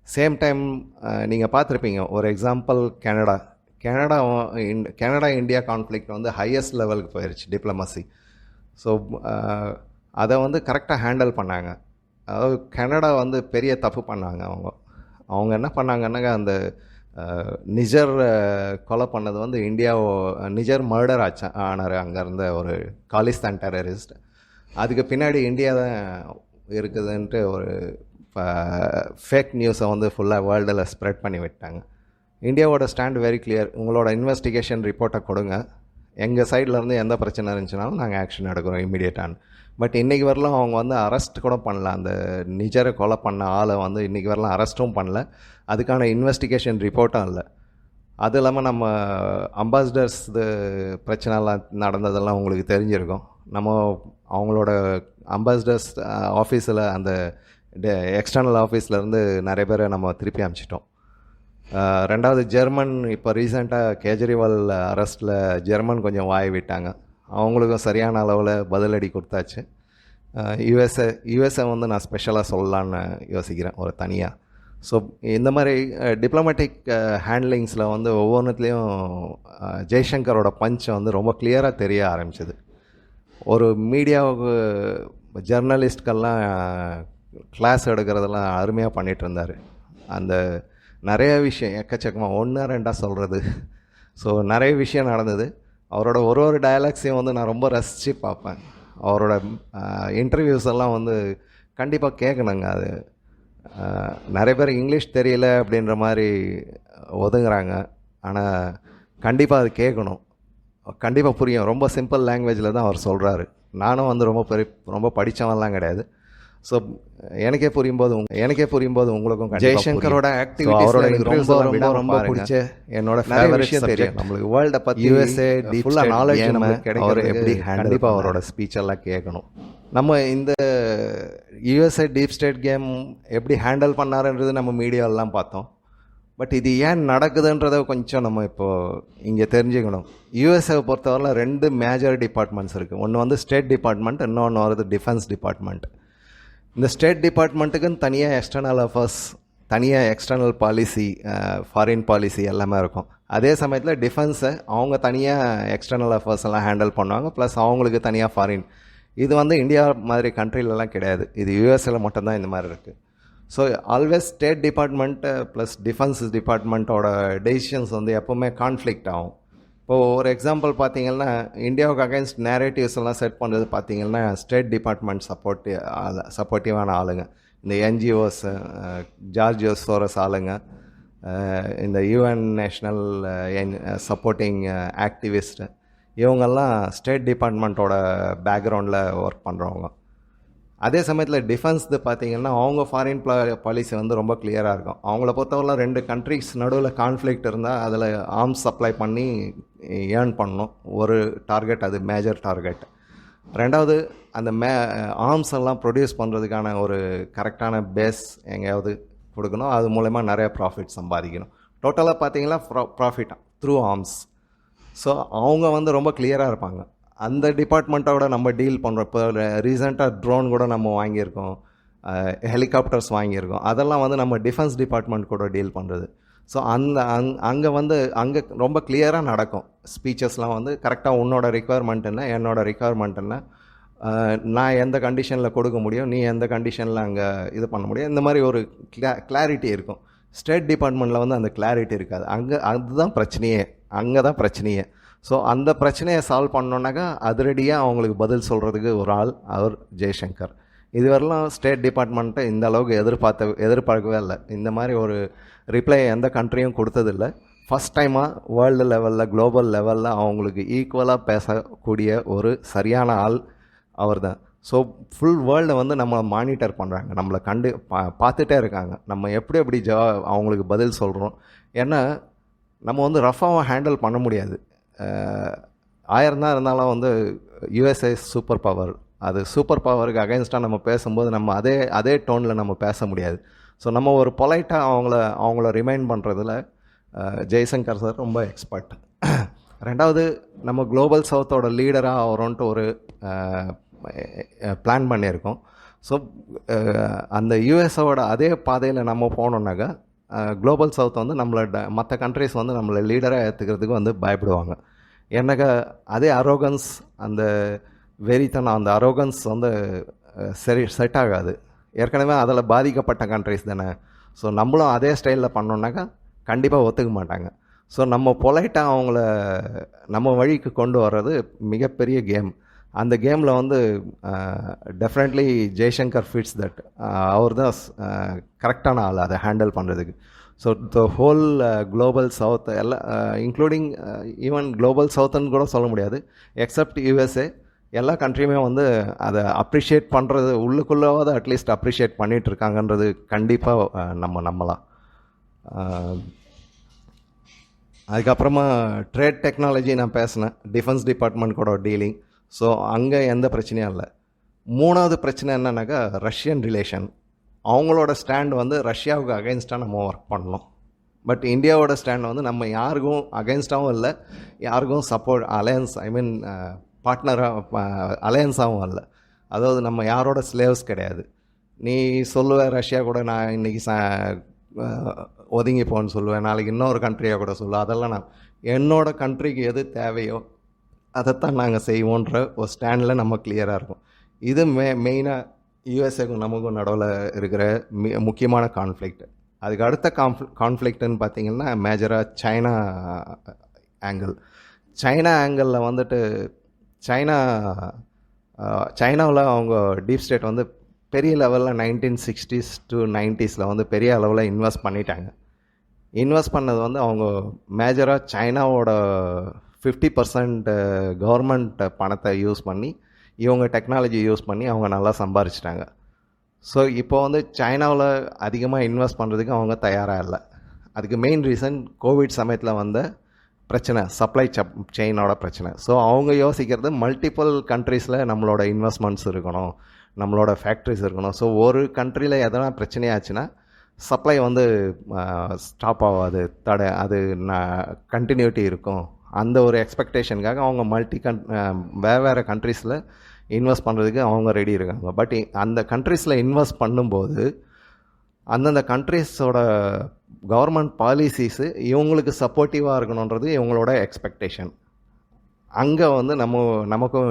சேம் டைம் நீங்கள் பார்த்துருப்பீங்க, ஒரு எக்ஸாம்பிள் கனடா இந்தியா கான்ஃப்ளிக்ட் வந்து ஹையஸ்ட் லெவலுக்கு போயிடுச்சு டிப்ளமசி. ஸோ அதை வந்து கரெக்டாக ஹேண்டில் பண்ணாங்க. அதாவது கனடா வந்து பெரிய தப்பு பண்ணாங்க. அவங்க என்ன பண்ணாங்கன்னாங்க, அந்த நிஜர் கொலை பண்ணது வந்து நிஜர் மர்டர் ஆனார் அங்கே இருந்த ஒரு காலிஸ்தான் டெரரிஸ்ட். அதுக்கு பின்னாடி இந்தியா தான் இருக்குதுன்ட்டு ஒரு ஃபேக் நியூஸை வந்து ஃபுல்லாக வேர்ல்டில் ஸ்ப்ரெட் பண்ணி விட்டாங்க. இந்தியாவோட ஸ்டாண்ட் வெரி கிளியர். உங்களோட இன்வெஸ்டிகேஷன் ரிப்போர்ட்டை கொடுங்க, எங்கள் சைட்லேருந்து எந்த பிரச்சனை இருந்துச்சுனாலும் நாங்கள் ஆக்ஷன் எடுக்கிறோம் இமீடியட்டான. பட் இன்றைக்கி வரலாம் அவங்க வந்து அரெஸ்ட் கூட பண்ணல. அந்த நிஜரை கொலை பண்ண ஆளை வந்து இன்றைக்கி வரலாம் அரெஸ்ட்டும் பண்ணல, அதுக்கான இன்வெஸ்டிகேஷன் ரிப்போர்ட்டும் இல்லை. அது இல்லாமல் நம்ம அம்பாசிடர்ஸ் பிரச்சனைலாம் நடந்ததெல்லாம் உங்களுக்கு தெரிஞ்சிருக்கும். நம்ம அவங்களோட அம்பாசிடர்ஸ் ஆஃபீஸில் அந்த எக்ஸ்டர்னல் ஆஃபீஸ்லேருந்து நிறைய பேரை நம்ம திருப்பி அனுப்பிச்சிட்டோம். ரெண்டாவது ஜெர்மன், இப்போ ரீசெண்டாக கேஜ்ரிவால் அரெஸ்ட்டில் ஜெர்மன் கொஞ்சம் வாய் விட்டாங்க. அவங்களுக்கும் சரியான அளவில் பதிலடி கொடுத்தாச்சு. யுஎஸ்ஏ வந்து நான் ஸ்பெஷலாக சொல்லலான்னு யோசிக்கிறேன் ஒரு தனியாக. ஸோ இந்த மாதிரி டிப்ளமேட்டிக் ஹேண்ட்லிங்ஸில் வந்து ஒவ்வொன்றுத்துலேயும் ஜெய்சங்கரோட பஞ்ச் வந்து ரொம்ப கிளியராக தெரிய ஆரம்பிச்சிது. ஒரு மீடியாவுக்கு ஜர்னலிஸ்ட்கெல்லாம் கிளாஸ் எடுக்கிறதெல்லாம் அருமையாக பண்ணிகிட்டு இருந்தார். அந்த நிறைய விஷயம் எக்கச்சக்கமாக 1-2 சொல்கிறது. ஸோ நிறைய விஷயம் நடந்தது. அவரோட ஒரு டயலாக்ஸையும் வந்து நான் ரொம்ப ரசித்து பார்ப்பேன். அவரோட இன்டர்வியூஸ் எல்லாம் வந்து கண்டிப்பாக கேட்கணுங்க. அது நிறைய பேர் இங்கிலீஷ் தெரியல அப்படின்ற மாதிரி ஒதுங்குறாங்க. ஆனால் கண்டிப்பாக அது கேட்கணும், கண்டிப்பாக புரியும். ரொம்ப சிம்பிள் லாங்குவேஜில் தான் அவர் சொல்கிறாரு. நானும் வந்து ரொம்ப படித்தவன்லாம் கிடையாது. ஸோ எனக்கே புரியும்போது உங்களுக்கும் ஜெய்சங்கரோட ஆக்டிவிட்டி அவரோட ரொம்ப ரொம்ப பிடிச்ச என்னோட ஃபேவரட் சப்ஜெக்ட். நம்மளுக்கு வேர்ல்டை பற்றி யுஎஸ்ஏ ஃபுல்லாக நாலேஜ் நமக்கு கிடைக்கிறது எப்படி கண்டிப்பாக அவரோட ஸ்பீச்செல்லாம் கேட்கணும். நம்ம இந்த யுஎஸ்ஏ டீப் ஸ்டேட் கேம் எப்படி ஹேண்டில் பண்ணாருன்றது நம்ம மீடியாவெல்லாம் பார்த்தோம். பட் இது ஏன் நடக்குதுன்றதை கொஞ்சம் நம்ம இப்போது இங்கே தெரிஞ்சுக்கணும். யுஎஸ்ஏவை பொறுத்தவரையில் 2 மேஜர் டிபார்ட்மெண்ட்ஸ் இருக்குது. ஒன்று வந்து ஸ்டேட் டிபார்ட்மெண்ட், இன்னொன்று வருது டிஃபென்ஸ் டிபார்ட்மெண்ட். இந்த ஸ்டேட் டிபார்ட்மெண்ட்டுக்குன்னு தனியாக எக்ஸ்டர்னல் அஃபேர்ஸ், தனியாக எக்ஸ்டர்னல் பாலிசி, ஃபாரின் பாலிசி எல்லாமே இருக்கும். அதே சமயத்தில் டிஃபென்ஸை அவங்க தனியாக எக்ஸ்டர்னல் அஃபேர்ஸ் எல்லாம் ஹேண்டில் பண்ணுவாங்க, ப்ளஸ் அவங்களுக்கு தனியாக ஃபாரின். இது வந்து இந்தியா மாதிரி கண்ட்ரிலலாம் கிடையாது. இது யூஎஸ்ஏல மட்டும்தான் இந்த மாதிரி இருக்குது. So always state department plus defence டிபார்ட்மெண்ட்டோட டெசிஷன்ஸ் வந்து எப்போவுமே கான்ஃப்ளிக்ட் ஆகும். இப்போது ஒரு எக்ஸாம்பிள் பார்த்தீங்கன்னா, இந்தியாவுக்கு அகேன்ஸ்ட் நேரேட்டிவ்ஸ் எல்லாம் செட் பண்ணுறது பார்த்தீங்கன்னா ஸ்டேட் டிபார்ட்மெண்ட் சப்போர்ட்டிவான ஆளுங்க, இந்த என்ஜிஓஸ், ஜார்ஜ் சோரஸ் ஆளுங்க, இந்த யுஎன் நேஷ்னல் சப்போர்ட்டிங் ஆக்டிவிஸ்ட்டு, இவங்கெல்லாம் ஸ்டேட் டிபார்ட்மெண்ட்டோட பேக்ரவுண்டில் ஒர்க் பண்ணுறவங்க. அதே சமயத்தில் டிஃபென்ஸ் பார்த்தீங்கன்னா அவங்க ஃபாரின் பாலிசி வந்து ரொம்ப கிளியராக இருக்கும். அவங்கள பொறுத்தவரை 2 கண்ட்ரிஸ் நடுவில் கான்ஃப்ளிக்ட் இருந்தால் அதில் ஆர்ம்ஸ் சப்ளை பண்ணி ஏர்ன் பண்ணணும். ஒரு டார்கெட், அது மேஜர் டார்கெட். ரெண்டாவது, அந்த ஆர்ம்ஸ் எல்லாம் ப்ரொடியூஸ் பண்ணுறதுக்கான ஒரு கரெக்டான பேஸ் எங்கேயாவது கொடுக்கணும். அது மூலமா நிறைய ப்ராஃபிட் சம்பாதிக்கணும். டோட்டலாக பார்த்தீங்கன்னா ப்ராஃபிட் த்ரூ ஆர்ம்ஸ். ஸோ அவங்க வந்து ரொம்ப கிளியராக இருப்பாங்க. அந்த டிபார்ட்மெண்ட்டோட நம்ம டீல் பண்ணுறோம். இப்போ ரீசெண்டாக ட்ரோன் கூட நம்ம வாங்கியிருக்கோம், ஹெலிகாப்டர்ஸ் வாங்கியிருக்கோம். அதெல்லாம் வந்து நம்ம டிஃபென்ஸ் டிபார்ட்மெண்ட் கூட டீல் பண்ணுறது. ஸோ அங்கே ரொம்ப கிளியராக நடக்கும். ஸ்பீச்சஸ்லாம் வந்து கரெக்டாக உன்னோட ரிக்குவயர்மெண்ட் என்ன, என்னோட ரிக்குவயர்மெண்ட் என்ன, நான் எந்த கண்டிஷனில் கொடுக்க முடியும், நீ எந்த கண்டிஷனில் அங்கே இது பண்ண முடியும், இந்த மாதிரி ஒரு கிளாரிட்டி இருக்கும். ஸ்டேட் டிபார்ட்மெண்ட்டில் வந்து அந்த கிளாரிட்டி இருக்காது. அதுதான் பிரச்சனையே. ஸோ அந்த பிரச்சனையை சால்வ் பண்ணோன்னாக்கா அதிரடியாக அவங்களுக்கு பதில் சொல்கிறதுக்கு ஒரு ஆள், அவர் ஜெய்சங்கர். இதுவரைலாம் ஸ்டேட் டிபார்ட்மெண்ட்டை இந்த அளவுக்கு எதிர்பார்க்கவே இல்லை. இந்த மாதிரி ஒரு ரிப்ளை எந்த கண்ட்ரியும் கொடுத்ததில்லை. ஃபஸ்ட் டைமாக வேர்ல்டு லெவலில், குளோபல் லெவலில் அவங்களுக்கு ஈக்குவலாக பேசக்கூடிய ஒரு சரியான ஆள் அவர் தான். ஸோ ஃபுல் வேர்ல்டை வந்து நம்ம மானிட்டர் பண்ணுறாங்க, நம்மளை பார்த்துட்டே இருக்காங்க. நம்ம எப்படி அவங்களுக்கு பதில் சொல்கிறோம். ஏன்னா நம்ம வந்து ரஃபாகவும் ஹேண்டில் பண்ண முடியாது. ஆயிரம் தான் இருந்தாலும் வந்து யுஎஸ்ஏ சூப்பர் பவர். அது சூப்பர் பவருக்கு அகைன்ஸ்டாக நம்ம பேசும்போது நம்ம அதே டோனில் நம்ம பேச முடியாது. ஸோ நம்ம ஒரு பொலைட்டாக அவங்கள ரிமைண்ட் பண்ணுறதுல ஜெய்சங்கர் சார் ரொம்ப எக்ஸ்பர்ட். ரெண்டாவது, நம்ம குளோபல் சவுத்தோட லீடராக அவரோன்ட்டு ஒரு பிளான் பண்ணியிருக்கோம். ஸோ அந்த யூஎஸோட அதே பாதையில் நம்ம போனோம்னாக்கா குளோபல் சவுத் வந்து நம்மளோட மற்ற கண்ட்ரிஸ் வந்து நம்மளை லீடராக ஏற்றுக்கிறதுக்கு வந்து பயப்படுவாங்க. ஏன்னாக்கா அதே அரோகன்ஸ், அந்த வெறித்தனம், அந்த அரோகன்ஸ் வந்து சரி செட் ஆகாது. ஏற்கனவே அதில் பாதிக்கப்பட்ட கண்ட்ரிஸ் தானே. ஸோ நம்மளும் அதே ஸ்டைலில் பண்ணோன்னாக்கா கண்டிப்பாக ஒத்துக்க மாட்டாங்க. ஸோ நம்ம பொலைட்டாக அவங்கள நம்ம வழிக்கு கொண்டு வர்றது மிகப்பெரிய கேம். அந்த கேமில் வந்து டெஃபினெட்லி ஜெய்சங்கர் ஃபிட்ஸ் தட். அவர் தான் கரெக்டான ஆள் அதை ஹேண்டில் பண்ணுறதுக்கு. So the whole global south எல்லாம் இன்க்ளூடிங் ஈவன் குளோபல் சவுத்துன்னு கூட சொல்ல முடியாது, எக்ஸப்ட் யூஎஸ்ஏ, எல்லா கண்ட்ரியுமே வந்து அதை அப்ரிஷியேட் பண்ணுறது, உள்ளுக்குள்ளாவது அட்லீஸ்ட் அப்ரிஷியேட் பண்ணிகிட்ருக்காங்கன்றது கண்டிப்பாக நம்ம நம்பலாம். அதுக்கப்புறமா ட்ரேட் டெக்னாலஜி நான் பேசினேன், டிஃபென்ஸ் டிபார்ட்மெண்ட் கூட டீலிங். ஸோ அங்கே எந்த பிரச்சனையும் இல்லை. மூணாவது பிரச்சனை என்னன்னாக்கா ரஷ்யன் ரிலேஷன். அவங்களோட ஸ்டாண்ட் வந்து ரஷ்யாவுக்கு அகைன்ஸ்டாக நம்ம ஒர்க் பண்ணணும். பட் இந்தியாவோட ஸ்டாண்ட் வந்து நம்ம யாருக்கும் அகைன்ஸ்டாகவும் இல்லை, யாருக்கும் சப்போர்ட் அலையன்ஸ் பார்ட்னராக அலையன்ஸாகவும் இல்லை. அதாவது நம்ம யாரோட ஸ்லேவ்ஸ் கிடையாது. நீ சொல்லுவ ரஷ்யா கூட நான் இன்றைக்கி ஒதுங்கி போன்னு சொல்லுவேன், நாளைக்கு இன்னொரு கண்ட்ரியாக கூட சொல்லுவேன். அதெல்லாம் நான் என்னோடய கண்ட்ரிக்கு எது தேவையோ அதைத்தான் நாங்கள் செய்வோன்ற ஒரு ஸ்டாண்டில் நம்ம கிளியராக இருக்கும். இது மெயினாக யூஎஸ்ஏக்கும் நமக்கும் நடுவில் இருக்கிற முக்கியமான கான்ஃப்ளிக்ட். அதுக்கு அடுத்த கான்ஃப்ளிக்ட்டுன்னு பார்த்திங்கன்னா மேஜராக சைனா ஆங்கிளில் வந்துட்டு சைனாவில் அவங்க டீப் ஸ்டேட் வந்து பெரிய லெவலில் 1960s to 90s வந்து பெரிய அளவில் இன்வெஸ்ட் பண்ணிட்டாங்க. இன்வெஸ்ட் பண்ணது வந்து அவங்க மேஜராக சைனாவோட 50% கவர்மெண்ட் பணத்தை யூஸ் பண்ணி, இவங்க டெக்னாலஜி யூஸ் பண்ணி அவங்க நல்லா சம்பாரிச்சிட்டாங்க. ஸோ இப்போ வந்து சைனாவில் அதிகமாக இன்வெஸ்ட் பண்ணுறதுக்கு அவங்க தயாராக இல்லை. அதுக்கு மெயின் ரீசன் கோவிட் சமயத்தில் வந்த பிரச்சனை, சப்ளை செயினோட பிரச்சனை. ஸோ அவங்க யோசிக்கிறது மல்டிபிள் கண்ட்ரீஸில் நம்மளோட இன்வெஸ்ட்மெண்ட்ஸ் இருக்கணும், நம்மளோட ஃபேக்ட்ரிஸ் இருக்கணும். ஸோ ஒரு கண்ட்ரியில் எதனா பிரச்சனையாச்சுன்னா சப்ளை வந்து ஸ்டாப் ஆகாது, அது கண்டினியூட்டி இருக்கும். அந்த ஒரு எக்ஸ்பெக்டேஷனுக்காக அவங்க வேறு கண்ட்ரீஸில் இன்வெஸ்ட் பண்ணுறதுக்கு அவங்க ரெடி இருக்காங்க. பட் அந்த கண்ட்ரீஸில் இன்வெஸ்ட் பண்ணும்போது அந்தந்த கண்ட்ரீஸோட கவர்மெண்ட் பாலிசிஸு இவங்களுக்கு சப்போர்ட்டிவாக இருக்கணுன்றது இவங்களோட எக்ஸ்பெக்டேஷன். அங்கே வந்து நமக்கும்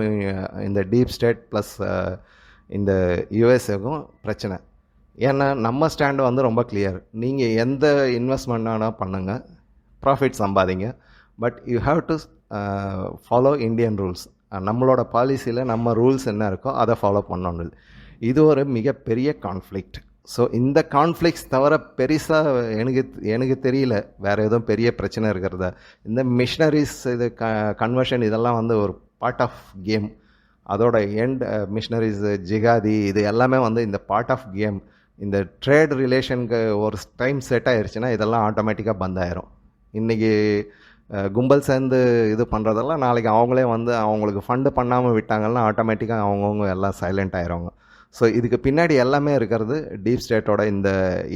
இந்த டீப் ஸ்டேட் ப்ளஸ் இந்த யூஎஸ்ஏக்கும் பிரச்சனை. ஏன்னா நம்ம ஸ்டாண்டு வந்து ரொம்ப கிளியர். நீங்கள் எந்த இன்வெஸ்ட்மெண்ட் வேணால் பண்ணுங்கள், ப்ராஃபிட் சம்பாதிங்க, but you have to follow Indian rules. நம்மளோட பாலிசியில் நம்ம ரூல்ஸ் என்ன இருக்கோ அதை ஃபாலோ பண்ணணும். இது ஒரு மிகப்பெரிய கான்ஃப்ளிக்ட். ஸோ இந்த கான்ஃப்ளிக்ஸ் தவிர பெருசாக எனக்கு தெரியல வேறு எதுவும் பெரிய பிரச்சனை இருக்கிறதா. இந்த மிஷினரிஸ் இது கன்வர்ஷன் இதெல்லாம் வந்து ஒரு பார்ட் ஆஃப் கேம். அதோட மிஷினரிஸ் ஜிகாதி இது எல்லாமே வந்து இந்த பார்ட் ஆஃப் கேம். இந்த ட்ரேட் ரிலேஷனுக்கு ஒரு டைம் செட் ஆயிடுச்சுன்னா இதெல்லாம் ஆட்டோமேட்டிக்காக பந்த் ஆயிரும். இன்றைக்கி கும்பல் சேர்ந்து இது பண்ணுறதெல்லாம் நாளைக்கு அவங்களே வந்து அவங்களுக்கு ஃபண்டு பண்ணாமல் விட்டாங்கன்னா ஆட்டோமேட்டிக்காக அவங்கவுங்க எல்லாம் சைலண்ட் ஆயிடுவாங்க. ஸோ இதுக்கு பின்னாடி எல்லாமே இருக்கிறது டீப் ஸ்டேட்டோட இந்த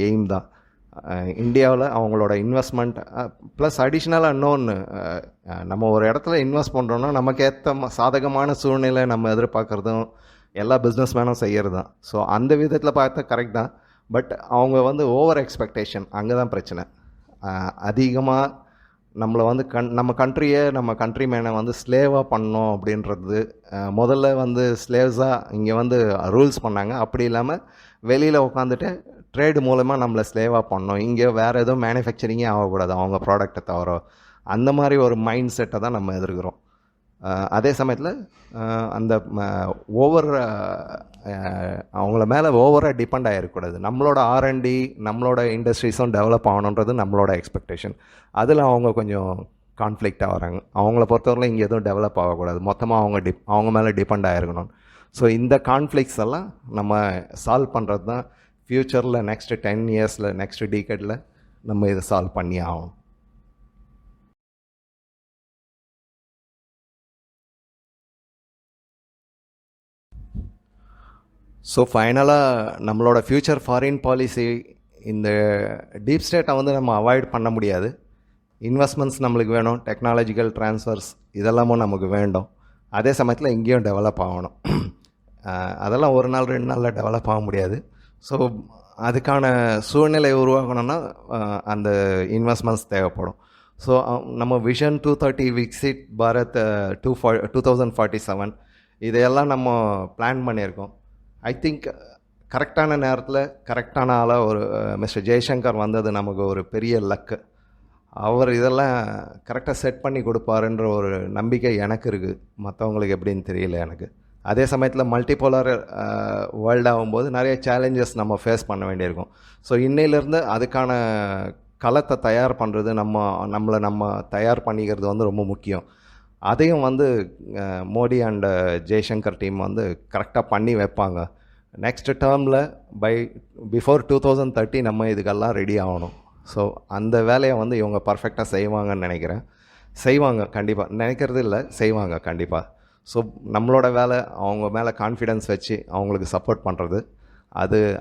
எய்ம் தான். இந்தியாவில் அவங்களோட இன்வெஸ்ட்மெண்ட் ப்ளஸ் அடிஷ்னலாக இன்னொன்று, நம்ம ஒரு இடத்துல இன்வெஸ்ட் பண்ணுறோன்னா நமக்கு ஏற்ற சாதகமான சூழ்நிலை நம்ம எதிர்பார்க்குறதும் எல்லா பிஸ்னஸ் மேனும் செய்கிறது தான். ஸோ அந்த விதத்தில் பார்த்தா கரெக்ட் தான். பட் அவங்க வந்து ஓவர் எக்ஸ்பெக்டேஷன், அங்கே தான் பிரச்சனை. அதிகமாக நம்மளை வந்து நம்ம கண்ட்ரியை நம்ம கண்ட்ரி மேனை வந்து ஸ்லேவாக பண்ணோம் அப்படின்றது. முதல்ல வந்து ஸ்லேவ்ஸாக இங்கே வந்து ரூல்ஸ் பண்ணாங்க. அப்படி இல்லாமல் வெளியில் உட்காந்துட்டு ட்ரேடு மூலமாக நம்மளை ஸ்லேவாக பண்ணோம், இங்கே வேறு எதுவும் மேனுஃபேக்சரிங்கே ஆகக்கூடாது அவங்க ப்ராடக்டை தவிர. அந்த மாதிரி ஒரு மைண்ட் செட்டை தான் நம்ம எதிர்க்கிறோம். அதே சமயத்தில் அந்த அவங்கள மேலே ஓவராக டிபெண்ட் ஆகிருக்கக்கூடாது. நம்மளோட ஆர்என்டி நம்மளோட இண்டஸ்ட்ரீஸும் டெவலப் ஆகணுன்றது நம்மளோட எக்ஸ்பெக்டேஷன். அதில் அவங்க கொஞ்சம் கான்ஃப்ளிக்டாக வராங்க. அவங்கள பொறுத்தவரையிலும் இங்கே எதுவும் டெவலப் ஆகக்கூடாது, மொத்தமாக அவங்க மேலே டிபெண்ட் ஆகிருக்கணும். ஸோ இந்த கான்ஃப்ளிக்ஸ் எல்லாம் நம்ம சால்வ் பண்ணுறது தான் ஃப்யூச்சரில் நெக்ஸ்ட்டு 10 இயர்ஸில் நெக்ஸ்ட்டு டீகேடில் நம்ம இதை சால்வ் பண்ணி ஆகணும். ஸோ ஃபைனலாக நம்மளோட ஃப்யூச்சர் ஃபாரின் பாலிசி இந்த டீப் ஸ்டேட்டை வந்து நம்ம அவாய்ட் பண்ண முடியாது. இன்வெஸ்ட்மெண்ட்ஸ் நம்மளுக்கு வேணும், டெக்னாலஜிக்கல் ட்ரான்ஸ்ஃபர்ஸ் இதெல்லாமும் நமக்கு வேண்டும். அதே சமயத்தில் இங்கேயும் டெவலப் ஆகணும். அதெல்லாம் ஒரு நாள் 2 நாளில் டெவலப் ஆக முடியாது. ஸோ அதுக்கான சூழ்நிலை உருவாக்கணும்னா அந்த இன்வெஸ்ட்மெண்ட்ஸ் தேவைப்படும். ஸோ நம்ம விஷன் 230 விக்சிட் பாரத் 2047 இதையெல்லாம் நம்ம பிளான் பண்ணியிருக்கோம். ஐ திங்க் கரெக்டான நேரத்தில் கரெக்டான ஆளாக ஒரு மிஸ்டர் ஜெய்சங்கர் வந்தது நமக்கு ஒரு பெரிய லக்கு. அவர் இதெல்லாம் கரெக்டாக செட் பண்ணி கொடுப்பாருன்ற ஒரு நம்பிக்கை எனக்கு இருக்குது. மற்றவங்களுக்கு எப்படின்னு தெரியல எனக்கு. அதே சமயத்தில் மல்டிபோலார் வேர்ல்டு ஆகும்போது நிறைய சேலஞ்சஸ் நம்ம ஃபேஸ் பண்ண வேண்டியிருக்கும். ஸோ இன்னையிலேருந்து அதுக்கான களத்தை தயார் பண்ணுறது நம்ம தயார் பண்ணிக்கிறது வந்து ரொம்ப முக்கியம். அதையும் வந்து மோடி அண்ட் ஜெய்சங்கர் டீம் வந்து கரெக்டாக பண்ணி வைப்பாங்க. நெக்ஸ்ட் டேர்மில் பிஃபோர் 2030 நம்ம இதுக்கெல்லாம் ரெடி ஆகணும். ஸோ அந்த வேலையை வந்து இவங்க பர்ஃபெக்டாக செய்வாங்கன்னு நினைக்கிறேன். செய்வாங்க கண்டிப்பாக, நினைக்கிறது இல்லை, செய்வாங்க கண்டிப்பாக. ஸோ நம்மளோட வேலை அவங்க மேலே கான்ஃபிடென்ஸ் வச்சு அவங்களுக்கு சப்போர்ட் பண்ணுறது,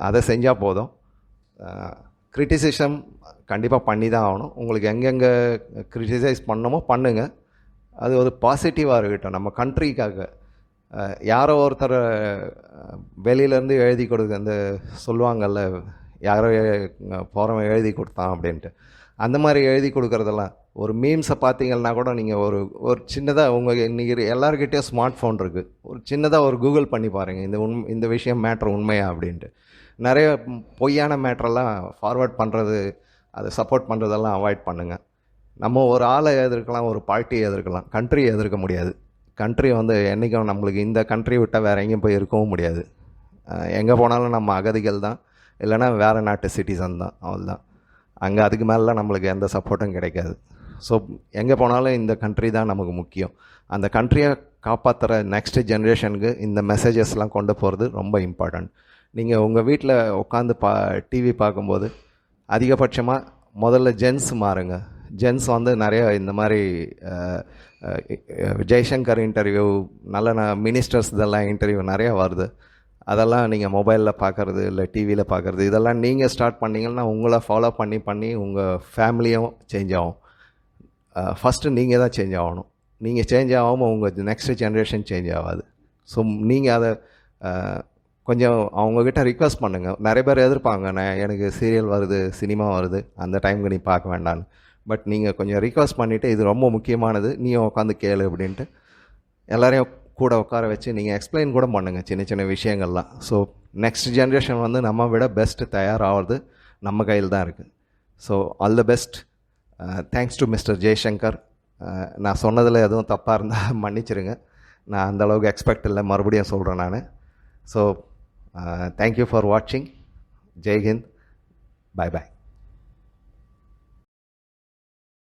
அதை செஞ்சால் போதும். கிரிட்டிசிசம் கண்டிப்பாக பண்ணி தான் ஆகணும். உங்களுக்கு எங்கெங்கே கிரிட்டிசைஸ் பண்ணணுமோ பண்ணுங்கள். அது ஒரு பாசிட்டிவாக இருக்கட்டும். நம்ம கண்ட்ரிக்காக யாரோ ஒருத்தர் வெளியிலேருந்து எழுதி கொடுக்க அந்த சொல்லுவாங்கள்ல, யாரோ போகிறவன் எழுதி கொடுத்தான் அப்படின்ட்டு, அந்த மாதிரி எழுதி கொடுக்குறதெல்லாம் ஒரு மீம்ஸை பார்த்தீங்கன்னா கூட நீங்கள் ஒரு சின்னதாக இன்றைக்கி எல்லாருக்கிட்டேயும் ஸ்மார்ட் ஃபோன் இருக்குது. ஒரு சின்னதாக ஒரு கூகுள் பண்ணி பாருங்கள், இந்த விஷயம் மேட்ரு உண்மையா அப்படின்ட்டு. நிறைய பொய்யான மேட்ரெல்லாம் ஃபார்வேர்ட் பண்ணுறது, அதை சப்போர்ட் பண்ணுறதெல்லாம் அவாய்ட் பண்ணுங்கள். நம்ம ஒரு ஆளை எதிர்க்கலாம், ஒரு பார்ட்டியை எதிர்க்கலாம், கண்ட்ரியை எதிர்க்க முடியாது. கண்ட்ரி வந்து என்றைக்கும் நம்மளுக்கு இந்த கண்ட்ரி விட்டால் வேறு எங்கேயும் போய் இருக்கவும் முடியாது. எங்கே போனாலும் நம்ம அகதிகள் தான், இல்லைனா வேறு நாட்டு சிட்டிசன் தான், அவ்வளோதான். அங்கே அதுக்கு மேலாம் நம்மளுக்கு எந்த சப்போர்ட்டும் கிடைக்காது. ஸோ எங்கே போனாலும் இந்த கண்ட்ரி தான் நமக்கு முக்கியம். அந்த கண்ட்ரியை காப்பாற்றுற நெக்ஸ்ட் ஜென்ரேஷனுக்கு இந்த மெசேஜஸ்லாம் கொண்டு போகிறது ரொம்ப இம்பார்ட்டண்ட். நீங்கள் உங்கள் வீட்டில் உட்காந்து டிவி பார்க்கும்போது அதிகபட்சமாக முதல்ல ஜென்ஸ் மாறுங்க. ஜென்ஸ் வந்து நிறைய இந்த மாதிரி ஜெய்சங்கர் இன்டர்வியூ, நல்ல மினிஸ்டர்ஸ் இதெல்லாம் இன்டர்வியூ நிறையா வருது. அதெல்லாம் நீங்கள் மொபைலில் பார்க்குறது இல்லை டிவியில் பார்க்குறது, இதெல்லாம் நீங்கள் ஸ்டார்ட் பண்ணிங்கன்னா உங்களை ஃபாலோ பண்ணி உங்கள் ஃபேமிலியும் சேஞ்ச் ஆகும். ஃபஸ்ட்டு நீங்கள் தான் சேஞ்ச் ஆகணும். நீங்கள் சேஞ்ச் ஆகாமல் உங்கள் நெக்ஸ்ட் ஜென்ரேஷன் சேஞ்ச் ஆகாது. ஸோ நீங்கள் அதை கொஞ்சம் அவங்கக்கிட்ட ரிக்வெஸ்ட் பண்ணுங்கள். நிறைய பேர் எதிர்ப்பாங்க, எனக்கு சீரியல் வருது, சினிமா வருது, அந்த டைமுக்கு நீ பார்க்க வேண்டான்னு. பட் நீங்கள் கொஞ்சம் ரிக்வெஸ்ட் பண்ணிவிட்டு, இது ரொம்ப முக்கியமானது, நீயும் உட்காந்து கேளு அப்படின்ட்டு எல்லோரையும் கூட உட்கார வச்சு நீங்கள் எக்ஸ்பிளைன் கூட பண்ணுங்கள் சின்ன சின்ன விஷயங்கள்லாம். ஸோ நெக்ஸ்ட் ஜென்ரேஷன் வந்து நம்ம விட பெஸ்ட்டு தயாராகிறது நம்ம கையில் தான் இருக்குது. So all the best. Thanks to mister Jaishankar. நான் சொன்னதில் எதுவும் தப்பாக இருந்தால் மன்னிச்சிருங்க. நான் அந்தளவுக்கு எக்ஸ்பெக்ட் இல்லை, மறுபடியும் சொல்கிறேன் நான். ஸோ தேங்க்யூ ஃபார் வாட்சிங். ஜெய் ஹிந்த். பாய் பாய்.